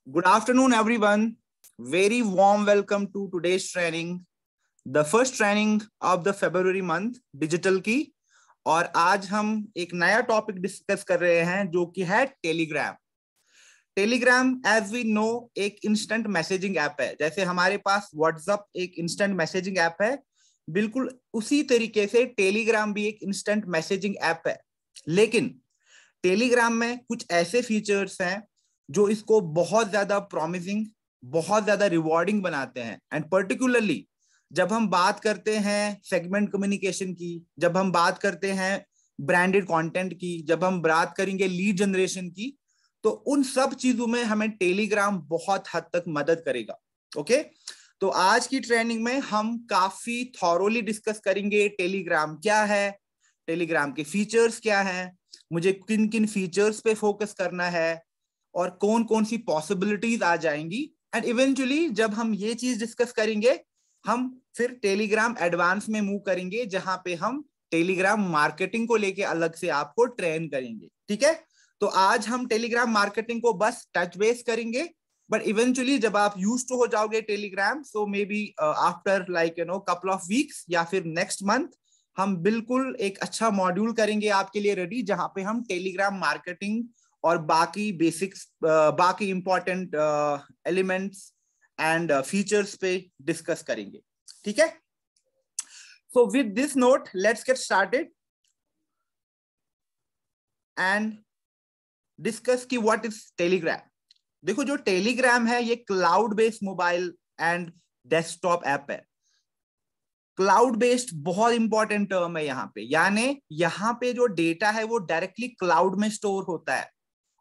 Good afternoon, everyone. Very warm welcome to today's training, the first training of the February month, digital की। और आज हम एक नया टॉपिक डिस्कस कर रहे हैं जो कि है Telegram. Telegram as we know एक इंस्टेंट मैसेजिंग ऐप है। जैसे हमारे पास व्हाट्सएप एक इंस्टेंट मैसेजिंग ऐप है, बिल्कुल उसी तरीके से टेलीग्राम भी एक इंस्टेंट मैसेजिंग ऐप है। लेकिन टेलीग्राम में कुछ ऐसे फीचर्स हैं जो इसको बहुत ज्यादा प्रॉमिसिंग, बहुत ज्यादा रिवॉर्डिंग बनाते हैं। एंड पर्टिकुलरली जब हम बात करते हैं सेगमेंट कम्युनिकेशन की, जब हम बात करते हैं ब्रांडेड कंटेंट की, जब हम बात करेंगे लीड जनरेशन की, तो उन सब चीजों में हमें टेलीग्राम बहुत हद तक मदद करेगा। ओके, तो आज की ट्रेनिंग में हम काफी थॉरोली डिस्कस करेंगे टेलीग्राम क्या है, टेलीग्राम के फीचर्स क्या हैं, मुझे किन किन फीचर्स पे फोकस करना है और कौन कौन सी पॉसिबिलिटीज आ जाएंगी। एंड इवेंचुअली जब हम ये चीज डिस्कस करेंगे, हम फिर टेलीग्राम एडवांस में मूव करेंगे, जहां पे हम टेलीग्राम मार्केटिंग को लेके अलग से आपको ट्रेन करेंगे। ठीक है, तो आज हम टेलीग्राम मार्केटिंग को बस टच बेस करेंगे, बट इवेंचुअली जब आप यूज टू हो जाओगे Telegram, so may be after like couple of weeks या फिर नेक्स्ट मंथ हम बिल्कुल एक अच्छा मॉड्यूल करेंगे आपके लिए रेडी, जहां पे हम टेलीग्राम मार्केटिंग और बाकी बेसिक्स, बाकी इंपॉर्टेंट एलिमेंट्स एंड फीचर्स पे डिस्कस करेंगे। ठीक है, so with this note let's get started and discuss की व्हाट इज टेलीग्राम। देखो, जो टेलीग्राम है ये cloud based mobile and desktop app है। क्लाउड बेस्ड बहुत इंपॉर्टेंट टर्म है यहाँ पे, यानी यहाँ पे जो डेटा है वो डायरेक्टली क्लाउड में स्टोर होता है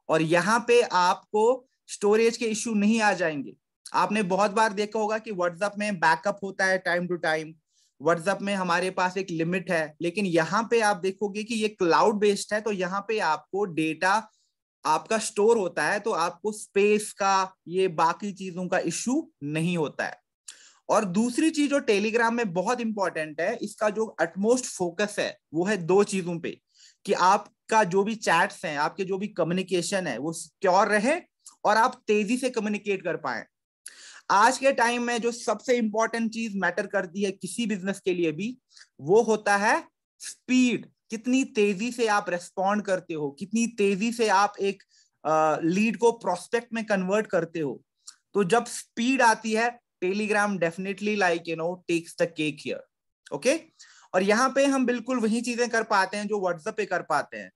और यहाँ पे आपको स्टोरेज के इश्यू नहीं आ जाएंगे। आपने बहुत बार देखा होगा कि व्हाट्सएप में बैकअप होता है टाइम टू टाइम, व्हाट्सएप में हमारे पास एक लिमिट है, लेकिन यहाँ पे आप देखोगे कि ये क्लाउड बेस्ड है, तो यहाँ पे आपको डेटा आपका स्टोर होता है, तो आपको स्पेस का, ये बाकी चीजों का इश्यू नहीं होता है। और दूसरी चीज जो टेलीग्राम में बहुत इंपॉर्टेंट है, इसका जो अटमोस्ट फोकस है वो है दो चीजों पे, कि आपका जो भी चैट्स हैं, आपके जो भी कम्युनिकेशन है वो सिक्योर रहे और आप तेजी से कम्युनिकेट कर पाए। आज के टाइम में जो सबसे इंपॉर्टेंट चीज मैटर करती है किसी बिजनेस के लिए भी, वो होता है स्पीड। कितनी तेजी से आप रेस्पॉन्ड करते हो, कितनी तेजी से आप एक लीड को प्रोस्पेक्ट में कन्वर्ट करते हो। तो जब स्पीड आती है, Telegram definitely takes the cake here. Okay, और यहाँ पे हम बिल्कुल वही चीजें कर पाते हैं जो व्हाट्सएप पे कर पाते हैं।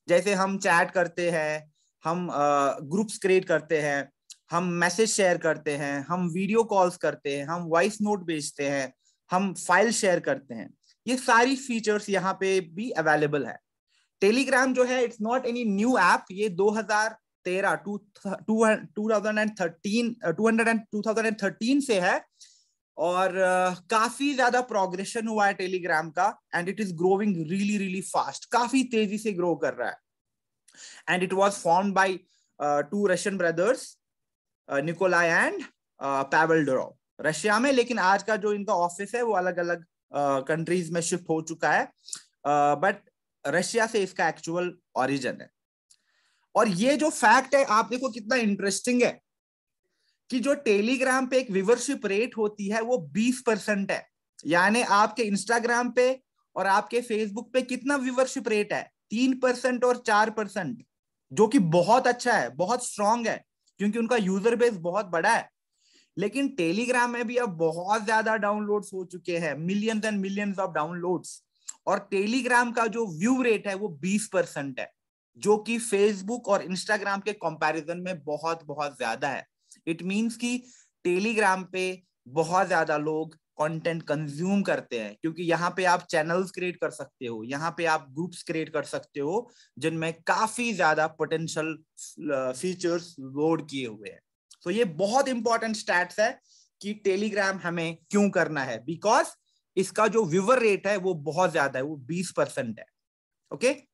जैसे हम चैट करते हैं, हम ग्रुप्स क्रिएट करते हैं, हम मैसेज शेयर करते हैं, हम वीडियो कॉल्स करते हैं, हम वॉइस नोट भेजते हैं, हम फाइल शेयर करते हैं। ये सारी फीचर्स यहाँ पे भी अवेलेबल है। टेलीग्राम जो है, it's not any new app, ये 2013 से है और काफी ज्यादा प्रोग्रेशन हुआ है टेलीग्राम का, and it is growing really really fast, काफी तेजी से ग्रो कर रहा है। And it was formed by two Russian brothers, Nikolai and Pavel Durov, Russia में, लेकिन आज का जो इनका ऑफिस है वो अलग अलग कंट्रीज में शिफ्ट हो चुका है, बट रशिया से इसका एक्चुअल ओरिजिन है। और ये जो फैक्ट है आप देखो कितना इंटरेस्टिंग है कि जो टेलीग्राम पे एक व्यूवरशिप रेट होती है वो 20% है। यानी आपके इंस्टाग्राम पे और आपके फेसबुक पे कितना व्यूवरशिप रेट है, 3% और 4%, जो कि बहुत अच्छा है, बहुत स्ट्रांग है, क्योंकि उनका यूजर बेस बहुत बड़ा है। लेकिन टेलीग्राम में भी अब बहुत ज्यादा डाउनलोड्स हो चुके हैं, millions and millions of downloads, और टेलीग्राम का जो व्यू रेट है वो 20% है, जो कि फेसबुक और इंस्टाग्राम के कंपैरिजन में बहुत बहुत ज्यादा है। इट मींस कि टेलीग्राम पे बहुत ज्यादा लोग कंटेंट कंज्यूम करते हैं, क्योंकि यहाँ पे आप चैनल्स क्रिएट कर सकते हो, यहाँ पे आप ग्रुप्स क्रिएट कर सकते हो, जिनमें काफी ज्यादा पोटेंशियल फीचर्स लोड किए हुए हैं। तो ये बहुत इंपॉर्टेंट स्टैट्स है कि टेलीग्राम हमें क्यों करना है, बिकॉज इसका जो व्यूवर रेट है वो बहुत ज्यादा है, वो 20% है। ओके,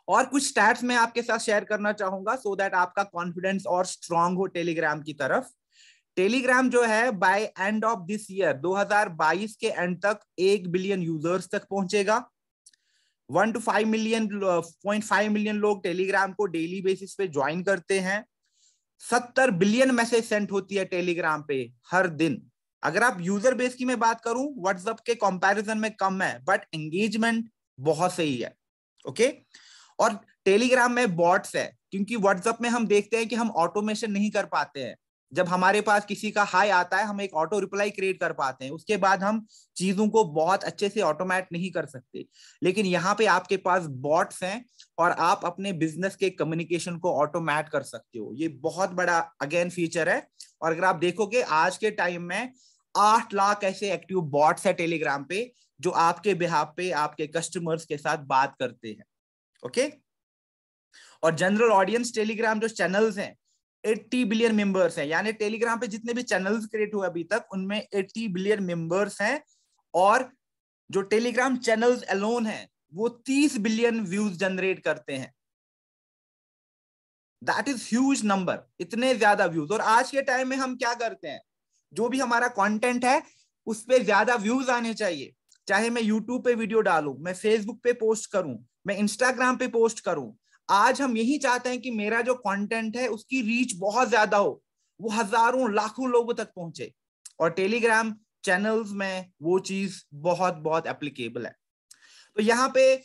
और कुछ स्टैट्स मैं आपके साथ शेयर करना चाहूंगा सो दैट आपका कॉन्फिडेंस और स्ट्रांग हो टेलीग्राम की तरफ। टेलीग्राम जो है by end of this year 2022 के एंड तक 1 बिलियन यूजर्स तक पहुंचेगा। 1 to 5 मिलियन 0.5 मिलियन लोग टेलीग्राम को डेली बेसिस पे ज्वाइन करते हैं। 70 बिलियन मैसेज सेंड होती है टेलीग्राम पे हर दिन। अगर आप यूजर बेस की मैं बात करूं, व्हाट्सएप के कंपैरिजन में कम है, बट एंगेजमेंट बहुत सही है। ओके। और टेलीग्राम में बॉट्स है, क्योंकि व्हाट्सएप में हम देखते हैं कि हम ऑटोमेशन नहीं कर पाते हैं। जब हमारे पास किसी का हाई आता है, हम एक ऑटो रिप्लाई क्रिएट कर पाते हैं, उसके बाद हम चीजों को बहुत अच्छे से ऑटोमेट नहीं कर सकते। लेकिन यहाँ पे आपके पास बॉट्स हैं और आप अपने बिजनेस के कम्युनिकेशन को ऑटोमेट कर सकते हो। ये बहुत बड़ा अगेन फीचर है। और अगर आप देखोगे आज के टाइम में 8 लाख ऐसे एक्टिव बॉट्स है टेलीग्राम पे, जो आपके बिहाफ पे आपके कस्टमर्स के साथ बात करते हैं। ओके। और जनरल ऑडियंस टेलीग्राम जो चैनल्स हैं, 80 बिलियन मेंबर्स हैं, यानी टेलीग्राम पे जितने भी चैनल्स क्रिएट हुए अभी तक, उनमें 80 बिलियन मेंबर्स हैं। और जो टेलीग्राम चैनल्स अलोन हैं, वो 30 बिलियन व्यूज जनरेट करते हैं। दैट इज ह्यूज नंबर, इतने ज्यादा व्यूज। और आज के टाइम में हम क्या करते हैं, जो भी हमारा कंटेंट है उस पर ज्यादा व्यूज आने चाहिए। चाहे मैं यूट्यूब पे वीडियो डालूं, मैं फेसबुक पे पोस्ट करूं, मैं इंस्टाग्राम पे पोस्ट करूं, आज हम यही चाहते हैं कि मेरा जो कंटेंट है उसकी रीच बहुत ज्यादा हो, वो हजारों लाखों लोगों तक पहुंचे। और टेलीग्राम चैनल्स में वो चीज बहुत बहुत एप्लीकेबल है। तो यहाँ पे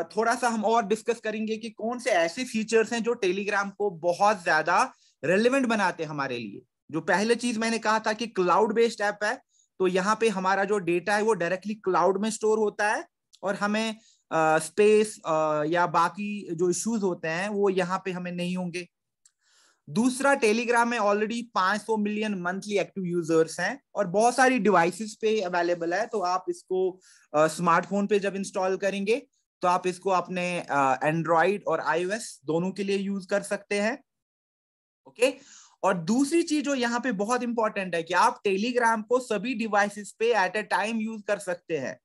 थोड़ा सा हम और डिस्कस करेंगे कि कौन से ऐसे फीचर्स हैं जो टेलीग्राम को बहुत ज्यादा रेलेवेंट बनाते हैं हमारे लिए। जो पहले चीज मैंने कहा था कि क्लाउड बेस्ड ऐप है, तो यहाँ पे हमारा जो डेटा है वो डायरेक्टली क्लाउड में स्टोर होता है, और हमें स्पेस या बाकी जो इश्यूज होते हैं वो यहाँ पे हमें नहीं होंगे। दूसरा, टेलीग्राम में already 500 million monthly active users हैं और बहुत सारी डिवाइसेस पे अवेलेबल है। तो आप इसको स्मार्टफोन पे जब इंस्टॉल करेंगे तो आप इसको अपने एंड्रॉइड और iOS दोनों के लिए यूज कर सकते हैं। ओके। और दूसरी चीज जो यहाँ पे बहुत इंपॉर्टेंट है कि आप टेलीग्राम को सभी डिवाइसेस पे एट ए टाइम यूज कर सकते हैं।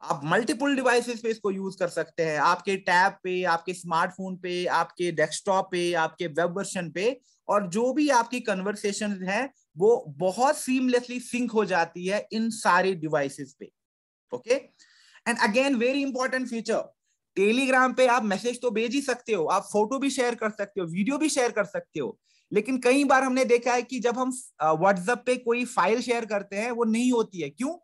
आप मल्टीपल डिवाइसेस पे इसको यूज कर सकते हैं, आपके टैब पे, आपके स्मार्टफोन पे, आपके डेस्कटॉप पे, आपके वेब वर्जन पे। और जो भी आपकी कन्वर्सेशन है वो बहुत सीमलेसली सिंक हो जाती है इन सारे डिवाइसेस पे। Okay. And again very important feature, Telegram पे आप मैसेज तो भेज ही सकते हो, आप फोटो भी शेयर कर सकते हो, वीडियो भी शेयर कर सकते हो। लेकिन कई बार हमने देखा है कि जब हम व्हाट्सएप पे कोई फाइल शेयर करते हैं वो नहीं होती है। क्यों?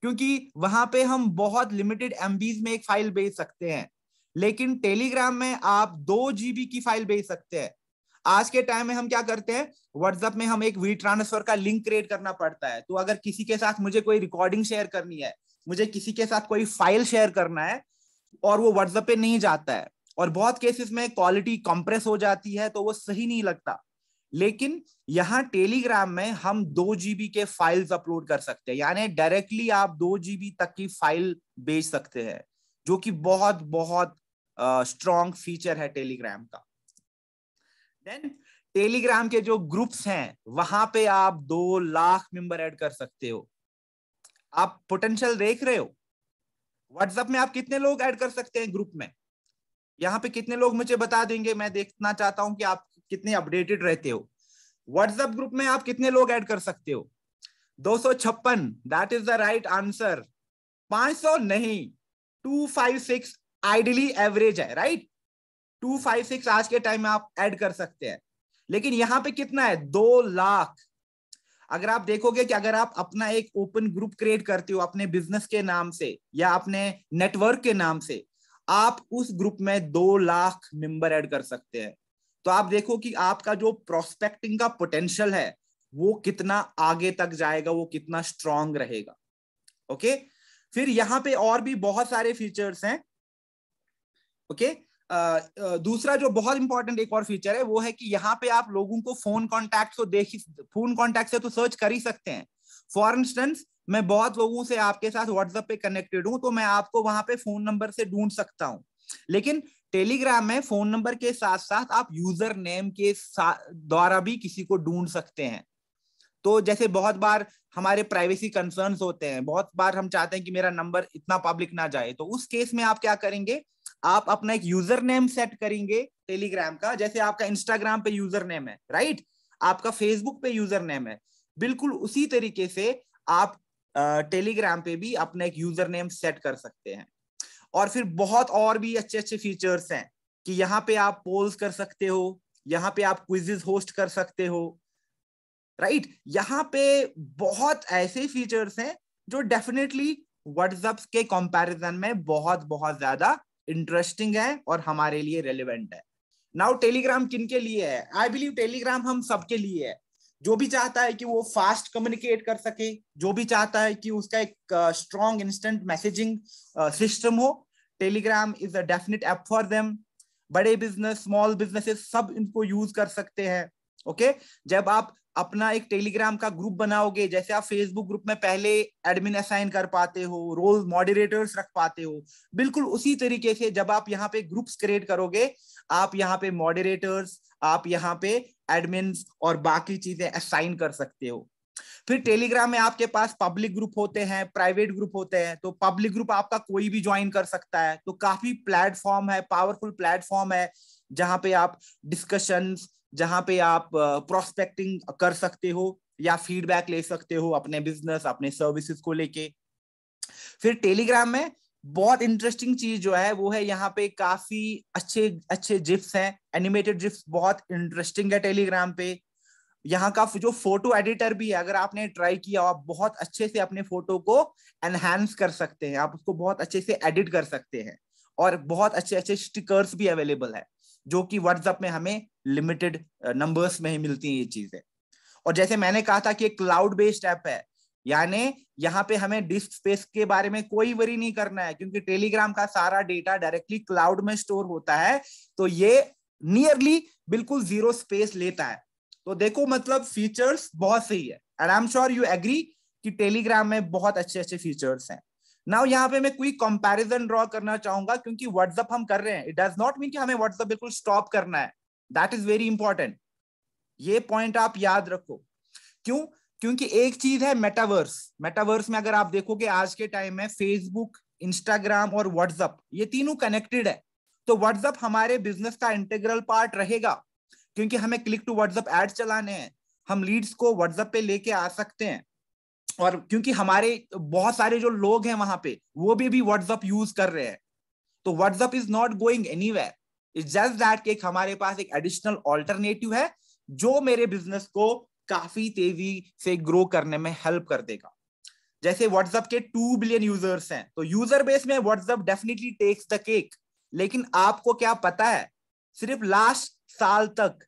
क्योंकि वहां पे हम बहुत लिमिटेड एमबीज में एक फाइल भेज सकते हैं, लेकिन टेलीग्राम में आप 2 GB की फाइल भेज सकते हैं। आज के टाइम में हम क्या करते हैं, व्हाट्सएप में हम एक वी ट्रांसफर का लिंक क्रिएट करना पड़ता है। तो अगर किसी के साथ मुझे कोई रिकॉर्डिंग शेयर करनी है, मुझे किसी के साथ कोई फाइल शेयर करना है, और वो व्हाट्सएप पे नहीं जाता है, और बहुत केसेस में क्वालिटी कंप्रेस हो जाती है, तो वो सही नहीं लगता। लेकिन यहां टेलीग्राम में हम 2 GB के फाइल्स अपलोड कर सकते हैं, यानी डायरेक्टली आप 2 GB तक की फाइल भेज सकते हैं, जो कि बहुत बहुत स्ट्रॉन्ग फीचर है टेलीग्राम का। देन टेलीग्राम के जो ग्रुप्स हैं वहां पे आप 2 लाख मेंबर ऐड कर सकते हो। आप पोटेंशियल देख रहे हो? व्हाट्सएप में आप कितने लोग ऐड कर सकते हैं ग्रुप में? यहाँ पे कितने लोग मुझे बता देंगे? मैं देखना चाहता हूं कि आप कितने अपडेटेड रहते हो। व्हाट्सएप ग्रुप में आप कितने लोग ऐड कर सकते हो? 256, that is the right answer. 500 नहीं, 256 आइडियली एवरेज है, राइट? 256 आज के टाइम में आप ऐड कर सकते हैं। लेकिन यहां पे कितना है? 2 लाख। अगर आप देखोगे कि अगर आप अपना एक ओपन ग्रुप क्रिएट करते हो अपने बिजनेस के नाम से या अपने नेटवर्क के नाम से, आप उस ग्रुप में 2 लाख मेंबर ऐड कर सकते हैं। तो आप देखो कि आपका जो प्रोस्पेक्टिंग का पोटेंशियल है वो कितना आगे तक जाएगा, वो कितना स्ट्रांग रहेगा। ओके। फिर यहाँ पे और भी बहुत सारे फीचर्स हैं। ओके। दूसरा जो बहुत इंपॉर्टेंट एक और फीचर है वो है कि यहाँ पे आप लोगों को फोन कॉन्टैक्ट को फोन कॉन्टैक्ट से तो सर्च कर ही सकते हैं। फॉर इंस्टेंस, मैं बहुत लोगों से आपके साथ व्हाट्सएप पे कनेक्टेड हूं, तो मैं आपको वहां पे फोन नंबर से ढूंढ सकता हूं। लेकिन टेलीग्राम में फोन नंबर के साथ साथ आप यूजर नेम के द्वारा भी किसी को ढूंढ सकते हैं। तो जैसे बहुत बार हमारे प्राइवेसी कंसर्न्स होते हैं, बहुत बार हम चाहते हैं कि मेरा नंबर इतना पब्लिक ना जाए, तो उस केस में आप क्या करेंगे, आप अपना एक यूजर नेम सेट करेंगे टेलीग्राम का। जैसे आपका इंस्टाग्राम पे यूजर नेम है, राइट? आपका फेसबुक पे यूजर नेम है, बिल्कुल उसी तरीके से आप टेलीग्राम पे भी अपना एक यूजर नेम सेट कर सकते हैं। और फिर बहुत और भी अच्छे अच्छे फीचर्स हैं कि यहाँ पे आप पोल्स कर सकते हो, यहाँ पे आप क्विजेस होस्ट कर सकते हो, राइट। यहाँ पे बहुत ऐसे फीचर्स हैं जो डेफिनेटली व्हाट्सएप के कंपैरिजन में बहुत बहुत ज्यादा इंटरेस्टिंग है और हमारे लिए रेलेवेंट है। नाउ टेलीग्राम किन के लिए है? आई बिलीव टेलीग्राम हम सबके लिए है। जो भी चाहता है कि वो फास्ट कम्युनिकेट कर सके, जो भी चाहता है कि उसका एक स्ट्रॉन्ग इंस्टेंट मैसेजिंग सिस्टम हो, Telegram is a definite app for them. बड़े बिजनेस, स्मॉल बिजनेसेस सब इनको यूज कर सकते हैं। ओके जब आप अपना एक टेलीग्राम का ग्रुप बनाओगे, जैसे आप फेसबुक ग्रुप में पहले एडमिन असाइन कर पाते हो, रोल मॉडरेटर्स रख पाते हो, बिल्कुल उसी तरीके से जब आप यहाँ पे ग्रुप्स क्रिएट करोगे, आप यहाँ पे मॉडरेटर्स, आप यहाँ पे एडमिन्स और बाकी चीजें असाइन कर सकते हो। फिर टेलीग्राम में आपके पास पब्लिक ग्रुप होते हैं, प्राइवेट ग्रुप होते हैं। तो पब्लिक ग्रुप आपका कोई भी ज्वाइन कर सकता है। तो काफी प्लेटफॉर्म है, पावरफुल प्लेटफॉर्म है, जहां पे आप डिस्कशंस, जहां पे आप प्रोस्पेक्टिंग कर सकते हो या फीडबैक ले सकते हो अपने बिजनेस, अपने सर्विसेज को लेके। फिर टेलीग्राम में बहुत इंटरेस्टिंग चीज जो है वो है यहाँ पे काफी अच्छे अच्छे जिफ्स हैं, एनिमेटेड जिफ्स बहुत इंटरेस्टिंग है टेलीग्राम पे। यहाँ का जो फोटो एडिटर भी है, अगर आपने ट्राई किया, आप बहुत अच्छे से अपने फोटो को एनहांस कर सकते हैं, आप उसको बहुत अच्छे से एडिट कर सकते हैं। और बहुत अच्छे अच्छे स्टिकर्स भी अवेलेबल है, जो कि व्हाट्सएप में हमें लिमिटेड नंबर्स में ही मिलती हैं ये चीजें। और जैसे मैंने कहा था कि एक क्लाउड बेस्ड ऐप है, यानी यहाँ पे हमें डिस्क स्पेस के बारे में कोई वरी नहीं करना है, क्योंकि टेलीग्राम का सारा डेटा डायरेक्टली क्लाउड में स्टोर होता है। तो ये नियरली बिल्कुल जीरो स्पेस लेता है। तो देखो मतलब फीचर्स बहुत सही है, and I am sure you agree कि टेलीग्राम में बहुत अच्छे अच्छे फीचर्स हैं। नाउ यहाँ पे मैं कोई कंपैरिजन ड्रॉ करना चाहूंगा, क्योंकि व्हाट्सएप हम कर रहे हैं, इट डज नॉट मीन कि हमें व्हाट्सएप बिल्कुल स्टॉप करना है। दैट इज वेरी इंपॉर्टेंट, ये पॉइंट आप याद रखो। क्यों? क्योंकि एक चीज है मेटावर्स। मेटावर्स में अगर आप देखोगे आज के टाइम में फेसबुक, इंस्टाग्राम और व्हाट्सएप ये तीनों कनेक्टेड है। तो व्हाट्सएप हमारे बिजनेस का इंटीग्रल पार्ट रहेगा, क्योंकि हमें क्लिक टू व्हाट्सएप एड चलाने हैं, हम लीड्स को व्हाट्सएप पे लेके आ सकते हैं। और क्योंकि हमारे बहुत सारे जो लोग हैं वहां पे वो भी व्हाट्सएप यूज कर रहे हैं, तो WhatsApp is not going anywhere. It's just that कि हमारे पास एक एडिशनल ऑल्टरनेटिव है जो मेरे बिजनेस को काफी तेजी से ग्रो करने में हेल्प कर देगा। जैसे व्हाट्सएप के 2 बिलियन यूजर्स हैं, तो यूजर बेस में WhatsApp definitely takes the cake. लेकिन आपको क्या पता है, सिर्फ लास्ट साल तक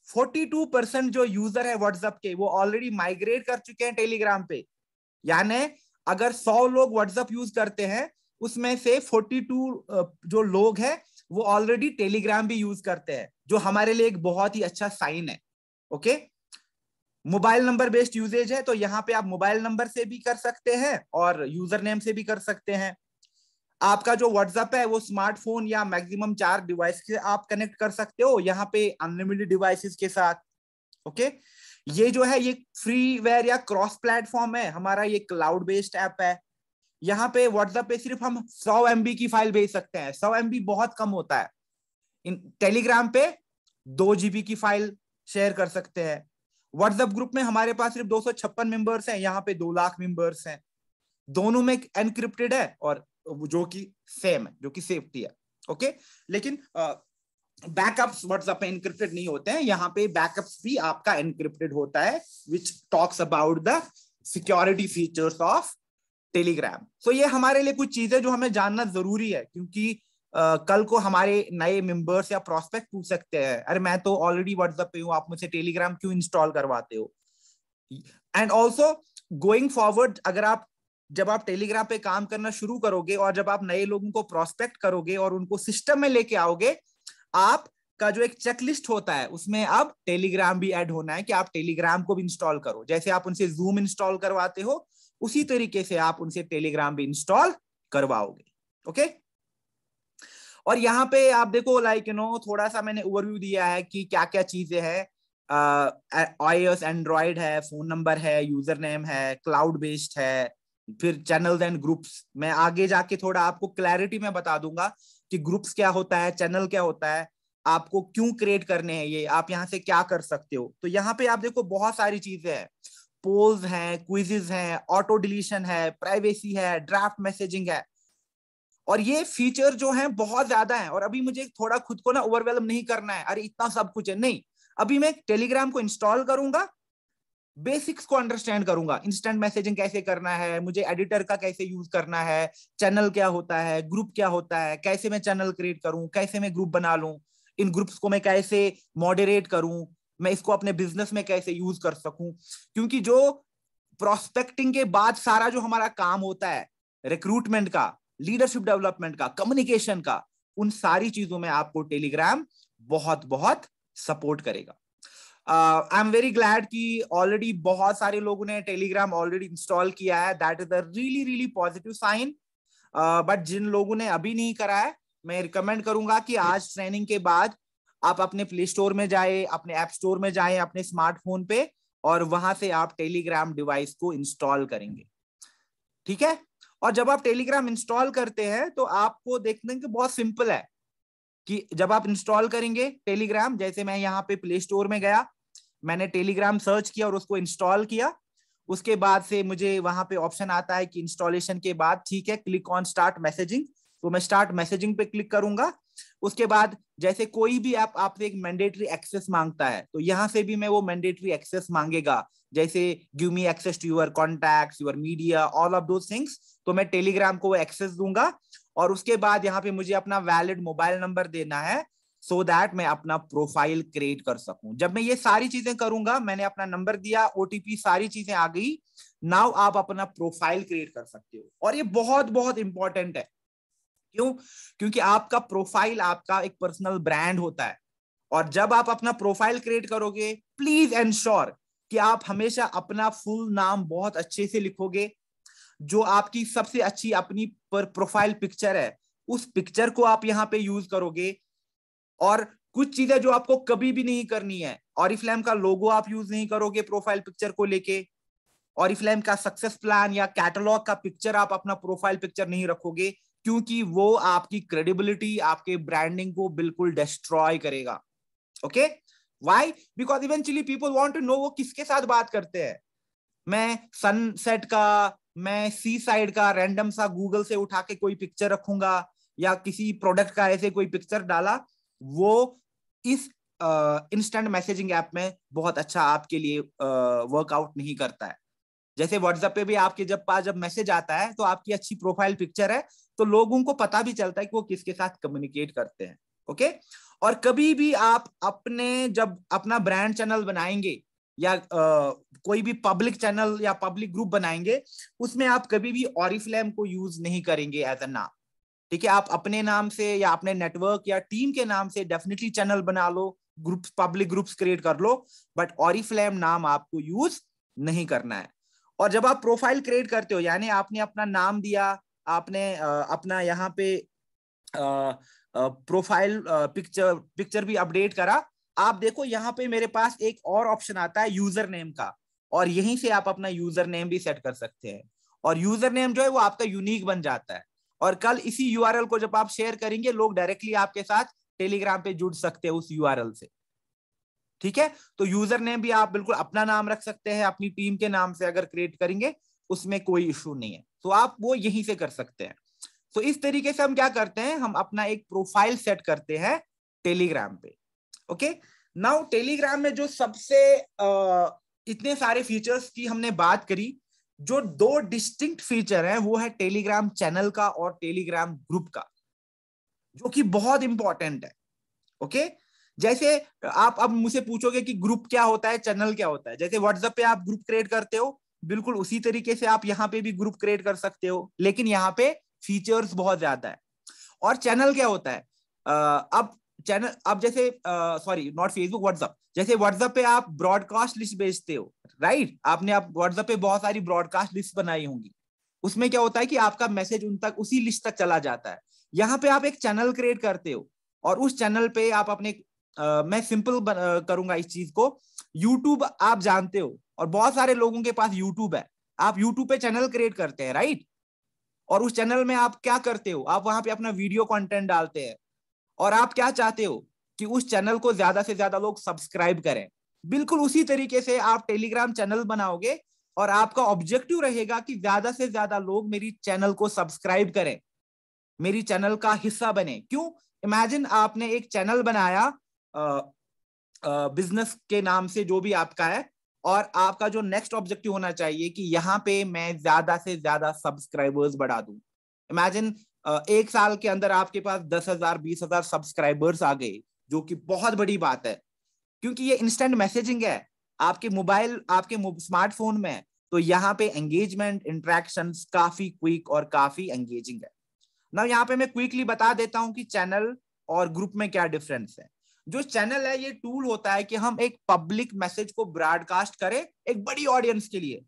42% जो यूजर है व्हाट्सएप के वो ऑलरेडी माइग्रेट कर चुके हैं टेलीग्राम पे। यानी अगर 100 लोग व्हाट्सएप यूज करते हैं, उसमें से 42 जो लोग हैं वो ऑलरेडी टेलीग्राम भी यूज करते हैं, जो हमारे लिए एक बहुत ही अच्छा साइन है। Okay mobile number based usages है, तो यहाँ पे आप मोबाइल नंबर से भी कर सकते हैं और यूजर नेम से भी कर सकते हैं। आपका जो व्हाट्सएप है वो स्मार्टफोन या मैक्सिमम 4 डिवाइस से आप कनेक्ट कर सकते हो, यहाँ पे अनलिमिटेड डिवाइसेस के साथ। ओके ये जो है ये फ्रीवेयर या क्रॉस प्लेटफॉर्म है हमारा, ये क्लाउड बेस्ड ऐप है। यहाँ पे व्हाट्सएप पे सिर्फ हम 100 MB की फाइल भेज सकते हैं। 100 MB बहुत कम होता है। इन टेलीग्राम पे 2 GB की फाइल शेयर कर सकते हैं। व्हाट्सएप ग्रुप में हमारे पास सिर्फ 256 मेंबर्स हैं, यहाँ पे 2 लाख मेंबर्स हैं। दोनों में एनक्रिप्टेड है और जो कि सेम है, जो कि सेफ्टी है। ओके लेकिन बैकअप्स व्हाट्सएप पे एनक्रिप्टेड नहीं होते हैं, यहाँ पे बैकअप्स भी आपका एनक्रिप्टेड होता है, which talks about the security features of Telegram. So ये हमारे लिए कुछ चीजें जो हमें जानना जरूरी है, क्योंकि कल को हमारे नए मेंबर्स या प्रोस्पेक्ट पूछ सकते हैं, अरे मैं तो ऑलरेडी व्हाट्सएप पे हूँ, आप मुझसे टेलीग्राम क्यों इंस्टॉल करवाते हो। एंड ऑल्सो गोइंग फॉरवर्ड, अगर आप जब आप टेलीग्राम पे काम करना शुरू करोगे और जब आप नए लोगों को प्रोस्पेक्ट करोगे और उनको सिस्टम में लेके आओगे, आपका जो एक चेकलिस्ट होता है उसमें अब टेलीग्राम भी ऐड होना है कि आप टेलीग्राम को भी इंस्टॉल करो। जैसे आप उनसे जूम इंस्टॉल करवाते हो, उसी तरीके से आप उनसे टेलीग्राम भी इंस्टॉल करवाओगे। ओके और यहाँ पे आप देखो लाइक थोड़ा सा मैंने ओवरव्यू दिया है कि क्या क्या चीजें हैं। iOS, एंड्रॉइड है, फोन नंबर है, यूजर नेम है, क्लाउड बेस्ड है, फिर चैनल्स एंड ग्रुप्स। मैं आगे जाके थोड़ा आपको क्लैरिटी में बता दूंगा कि ग्रुप्स क्या होता है, चैनल क्या होता है, आपको क्यों क्रिएट करने हैं, ये आप यहाँ से क्या कर सकते हो। तो यहाँ पे आप देखो बहुत सारी चीजें हैं, पोल्स हैं, क्विजेस हैं, ऑटो डिलीशन है, प्राइवेसी है, ड्राफ्ट मैसेजिंग है। और ये फीचर जो है बहुत ज्यादा है, और अभी मुझे थोड़ा खुद को ना ओवरवेलम नहीं करना है, अरे इतना सब कुछ है, नहीं। अभी मैं टेलीग्राम को इंस्टॉल करूंगा, बेसिक्स को अंडरस्टैंड करूंगा, इंस्टेंट मैसेजिंग कैसे करना है, मुझे एडिटर का कैसे यूज करना है, चैनल क्या होता है, ग्रुप क्या होता है, कैसे मैं चैनल क्रिएट करूं, कैसे मैं ग्रुप बना लूं, इन ग्रुप्स को मैं कैसे मॉडरेट करूं, मैं इसको अपने बिजनेस में कैसे यूज कर सकूं। क्योंकि जो प्रोस्पेक्टिंग के बाद सारा जो हमारा काम होता है, रिक्रूटमेंट का, लीडरशिप डेवलपमेंट का, कम्युनिकेशन का, उन सारी चीजों में आपको टेलीग्राम बहुत बहुत सपोर्ट करेगा। आई एम वेरी ग्लैड कि ऑलरेडी बहुत सारे लोगों ने टेलीग्राम ऑलरेडी इंस्टॉल किया है, that is a really really positive sign. But जिन लोगों ने अभी नहीं करा है, मैं रिकमेंड करूंगा कि आज ट्रेनिंग के बाद आप अपने प्ले स्टोर में जाए, अपने ऐप स्टोर में जाए, अपने स्मार्टफोन पे, और वहां से आप टेलीग्राम डिवाइस को इंस्टॉल करेंगे, ठीक है। और जब आप टेलीग्राम इंस्टॉल करते हैं तो आपको देखने के बहुत सिंपल है कि जब आप इंस्टॉल करेंगे टेलीग्राम, जैसे मैं यहाँ पे प्ले स्टोर में गया, मैंने टेलीग्राम सर्च किया और उसको इंस्टॉल किया, उसके बाद से मुझे वहां पे ऑप्शन आता है कि इंस्टॉलेशन के बाद ठीक है क्लिक ऑन स्टार्ट मैसेजिंग, तो मैं स्टार्ट मैसेजिंग पे क्लिक करूंगा। उसके बाद जैसे कोई भी ऐप आपसे एक मैंडेटरी एक्सेस मांगता है, तो यहां से भी मैं वो मैंडेटरी एक्सेस मांगेगा, जैसे give me access to your contacts, your media, all of those things, तो मैं टेलीग्राम को वो एक्सेस दूंगा। और उसके बाद यहाँ पे मुझे अपना वैलिड मोबाइल नंबर देना है, सो दैट मैं अपना प्रोफाइल क्रिएट कर सकूं। जब मैं ये सारी चीजें करूंगा, मैंने अपना नंबर दिया, ओटीपी, सारी चीजें आ गई, नाउ आप अपना प्रोफाइल क्रिएट कर सकते हो। और ये बहुत बहुत इंपॉर्टेंट है, क्यों? क्योंकि आपका प्रोफाइल आपका एक पर्सनल ब्रांड होता है, और जब आप अपना प्रोफाइल क्रिएट करोगे, प्लीज एंश्योर कि आप हमेशा अपना फुल नाम बहुत अच्छे से लिखोगे, जो आपकी सबसे अच्छी अपनी पर प्रोफाइल पिक्चर है, उस पिक्चर को आप यहाँ पे यूज करोगे। और कुछ चीजें जो आपको कभी भी नहीं करनी है, ऑरिफ्लेम का लोगो आप यूज नहीं करोगे प्रोफाइल पिक्चर को लेके, ऑरिफ्लेम का सक्सेस प्लान या कैटलॉग का पिक्चर आप अपना प्रोफाइल पिक्चर नहीं रखोगे, क्योंकि वो आपकी क्रेडिबिलिटी, आपके ब्रांडिंग को बिल्कुल डिस्ट्रॉय करेगा। Okay, why? Because eventually people want to know वो किसके साथ बात करते हैं। मैं सनसेट का, मैं सी साइड का रैंडम सा गूगल से उठा के कोई पिक्चर रखूंगा, या किसी प्रोडक्ट का ऐसे कोई पिक्चर डाला, वो इस इंस्टेंट मैसेजिंग ऐप में बहुत अच्छा आपके लिए वर्कआउट नहीं करता है। जैसे व्हाट्सएप पे भी आपके जब मैसेज आता है तो आपकी अच्छी प्रोफाइल पिक्चर है, तो लोगों को पता भी चलता है कि वो किसके साथ कम्युनिकेट करते हैं। ओके, और कभी भी आप अपने जब अपना ब्रांड चैनल बनाएंगे, या कोई भी पब्लिक चैनल या पब्लिक ग्रुप बनाएंगे, उसमें आप कभी भी ऑरिफ्लेम को यूज नहीं करेंगे एज अ नाम, ठीक है। आप अपने नाम से या अपने नेटवर्क या टीम के नाम से डेफिनेटली चैनल बना लो, ग्रुप्स, पब्लिक ग्रुप्स क्रिएट कर लो, बट ऑरिफ्लेम नाम आपको यूज नहीं करना है। और जब आप प्रोफाइल क्रिएट करते हो, यानी आपने अपना नाम दिया, आपने अपना यहाँ पे प्रोफाइल पिक्चर भी अपडेट करा, आप देखो यहाँ पे मेरे पास एक और ऑप्शन आता है यूजर नेम का, और यहीं से आप अपना यूजर नेम भी सेट कर सकते हैं। और यूजर नेम जो है वो आपका यूनिक बन जाता है, और कल इसी यूआरएल को जब आप शेयर करेंगे, लोग डायरेक्टली आपके साथ टेलीग्राम पे जुड़ सकते हैं उस यूआरएल से, ठीक है। तो यूजर नेम भी आप बिल्कुल अपना नाम रख सकते हैं, अपनी टीम के नाम से अगर क्रिएट करेंगे, उसमें कोई इशू नहीं है, तो आप वो यहीं से कर सकते हैं। तो इस तरीके से हम क्या करते हैं, हम अपना एक प्रोफाइल सेट करते हैं टेलीग्राम पे। ओके, नाउ टेलीग्राम में जो सबसे इतने सारे फीचर्स की हमने बात करी, जो दो डिस्टिंक्ट फीचर हैं वो है टेलीग्राम चैनल का और टेलीग्राम ग्रुप का, जो कि बहुत इंपॉर्टेंट है। ओके, जैसे आप अब मुझसे पूछोगे कि ग्रुप क्या होता है, चैनल क्या होता है, जैसे व्हाट्सएप पे आप ग्रुप क्रिएट करते हो, बिल्कुल उसी तरीके से आप यहाँ पे भी ग्रुप क्रिएट कर सकते हो, लेकिन यहाँ पे फीचर्स बहुत ज्यादा है। और चैनल क्या होता है, अब चैनल, अब जैसे सॉरी नॉट फेसबुक, व्हाट्सएप, जैसे व्हाट्सएप पे आप ब्रॉडकास्ट लिस्ट भेजते हो, राइट? आपने आप व्हाट्सएप पे बहुत सारी ब्रॉडकास्ट लिस्ट बनाई होंगी, उसमें क्या होता है कि आपका मैसेज उन तक, उसी लिस्ट तक चला जाता है। यहाँ पे आप एक चैनल क्रिएट करते हो, और उस चैनल पे आप अपने मैं सिंपल करूंगा इस चीज को, यूट्यूब आप जानते हो, और बहुत सारे लोगों के पास यूट्यूब है, आप यूट्यूब पे चैनल क्रिएट करते हैं, राइट? और उस चैनल में आप क्या करते हो, आप वहां पे अपना वीडियो कंटेंट डालते हैं, और आप क्या चाहते हो कि उस चैनल को ज्यादा से ज्यादा लोग सब्सक्राइब करें। बिल्कुल उसी तरीके से आप टेलीग्राम चैनल बनाओगे, और आपका ऑब्जेक्टिव रहेगा कि ज्यादा से ज्यादा लोग मेरी चैनल को सब्सक्राइब करें, मेरी चैनल का हिस्सा बने। क्यों? इमेजिन आपने एक चैनल बनाया बिजनेस के नाम से, जो भी आपका है, और आपका जो नेक्स्ट ऑब्जेक्टिव होना चाहिए कि यहाँ पे मैं ज्यादा से ज्यादा सब्सक्राइबर्स बढ़ा दूं। इमेजिन एक साल के अंदर आपके पास 10,000 20,000 सब्सक्राइबर्स आ गए, जो कि बहुत बड़ी बात है, क्योंकि ये इंस्टेंट मैसेजिंग है, आपके मोबाइल, आपके स्मार्टफोन में है। तो यहाँ पे एंगेजमेंट, इंटरेक्शन काफी क्विक और काफी एंगेजिंग है। ना यहाँ पे मैं क्विकली बता देता हूं कि चैनल और ग्रुप में क्या डिफरेंस है। जो चैनल है, ये टूल होता है कि हम एक पब्लिक मैसेज को ब्रॉडकास्ट करें एक बड़ी ऑडियंस के लिए।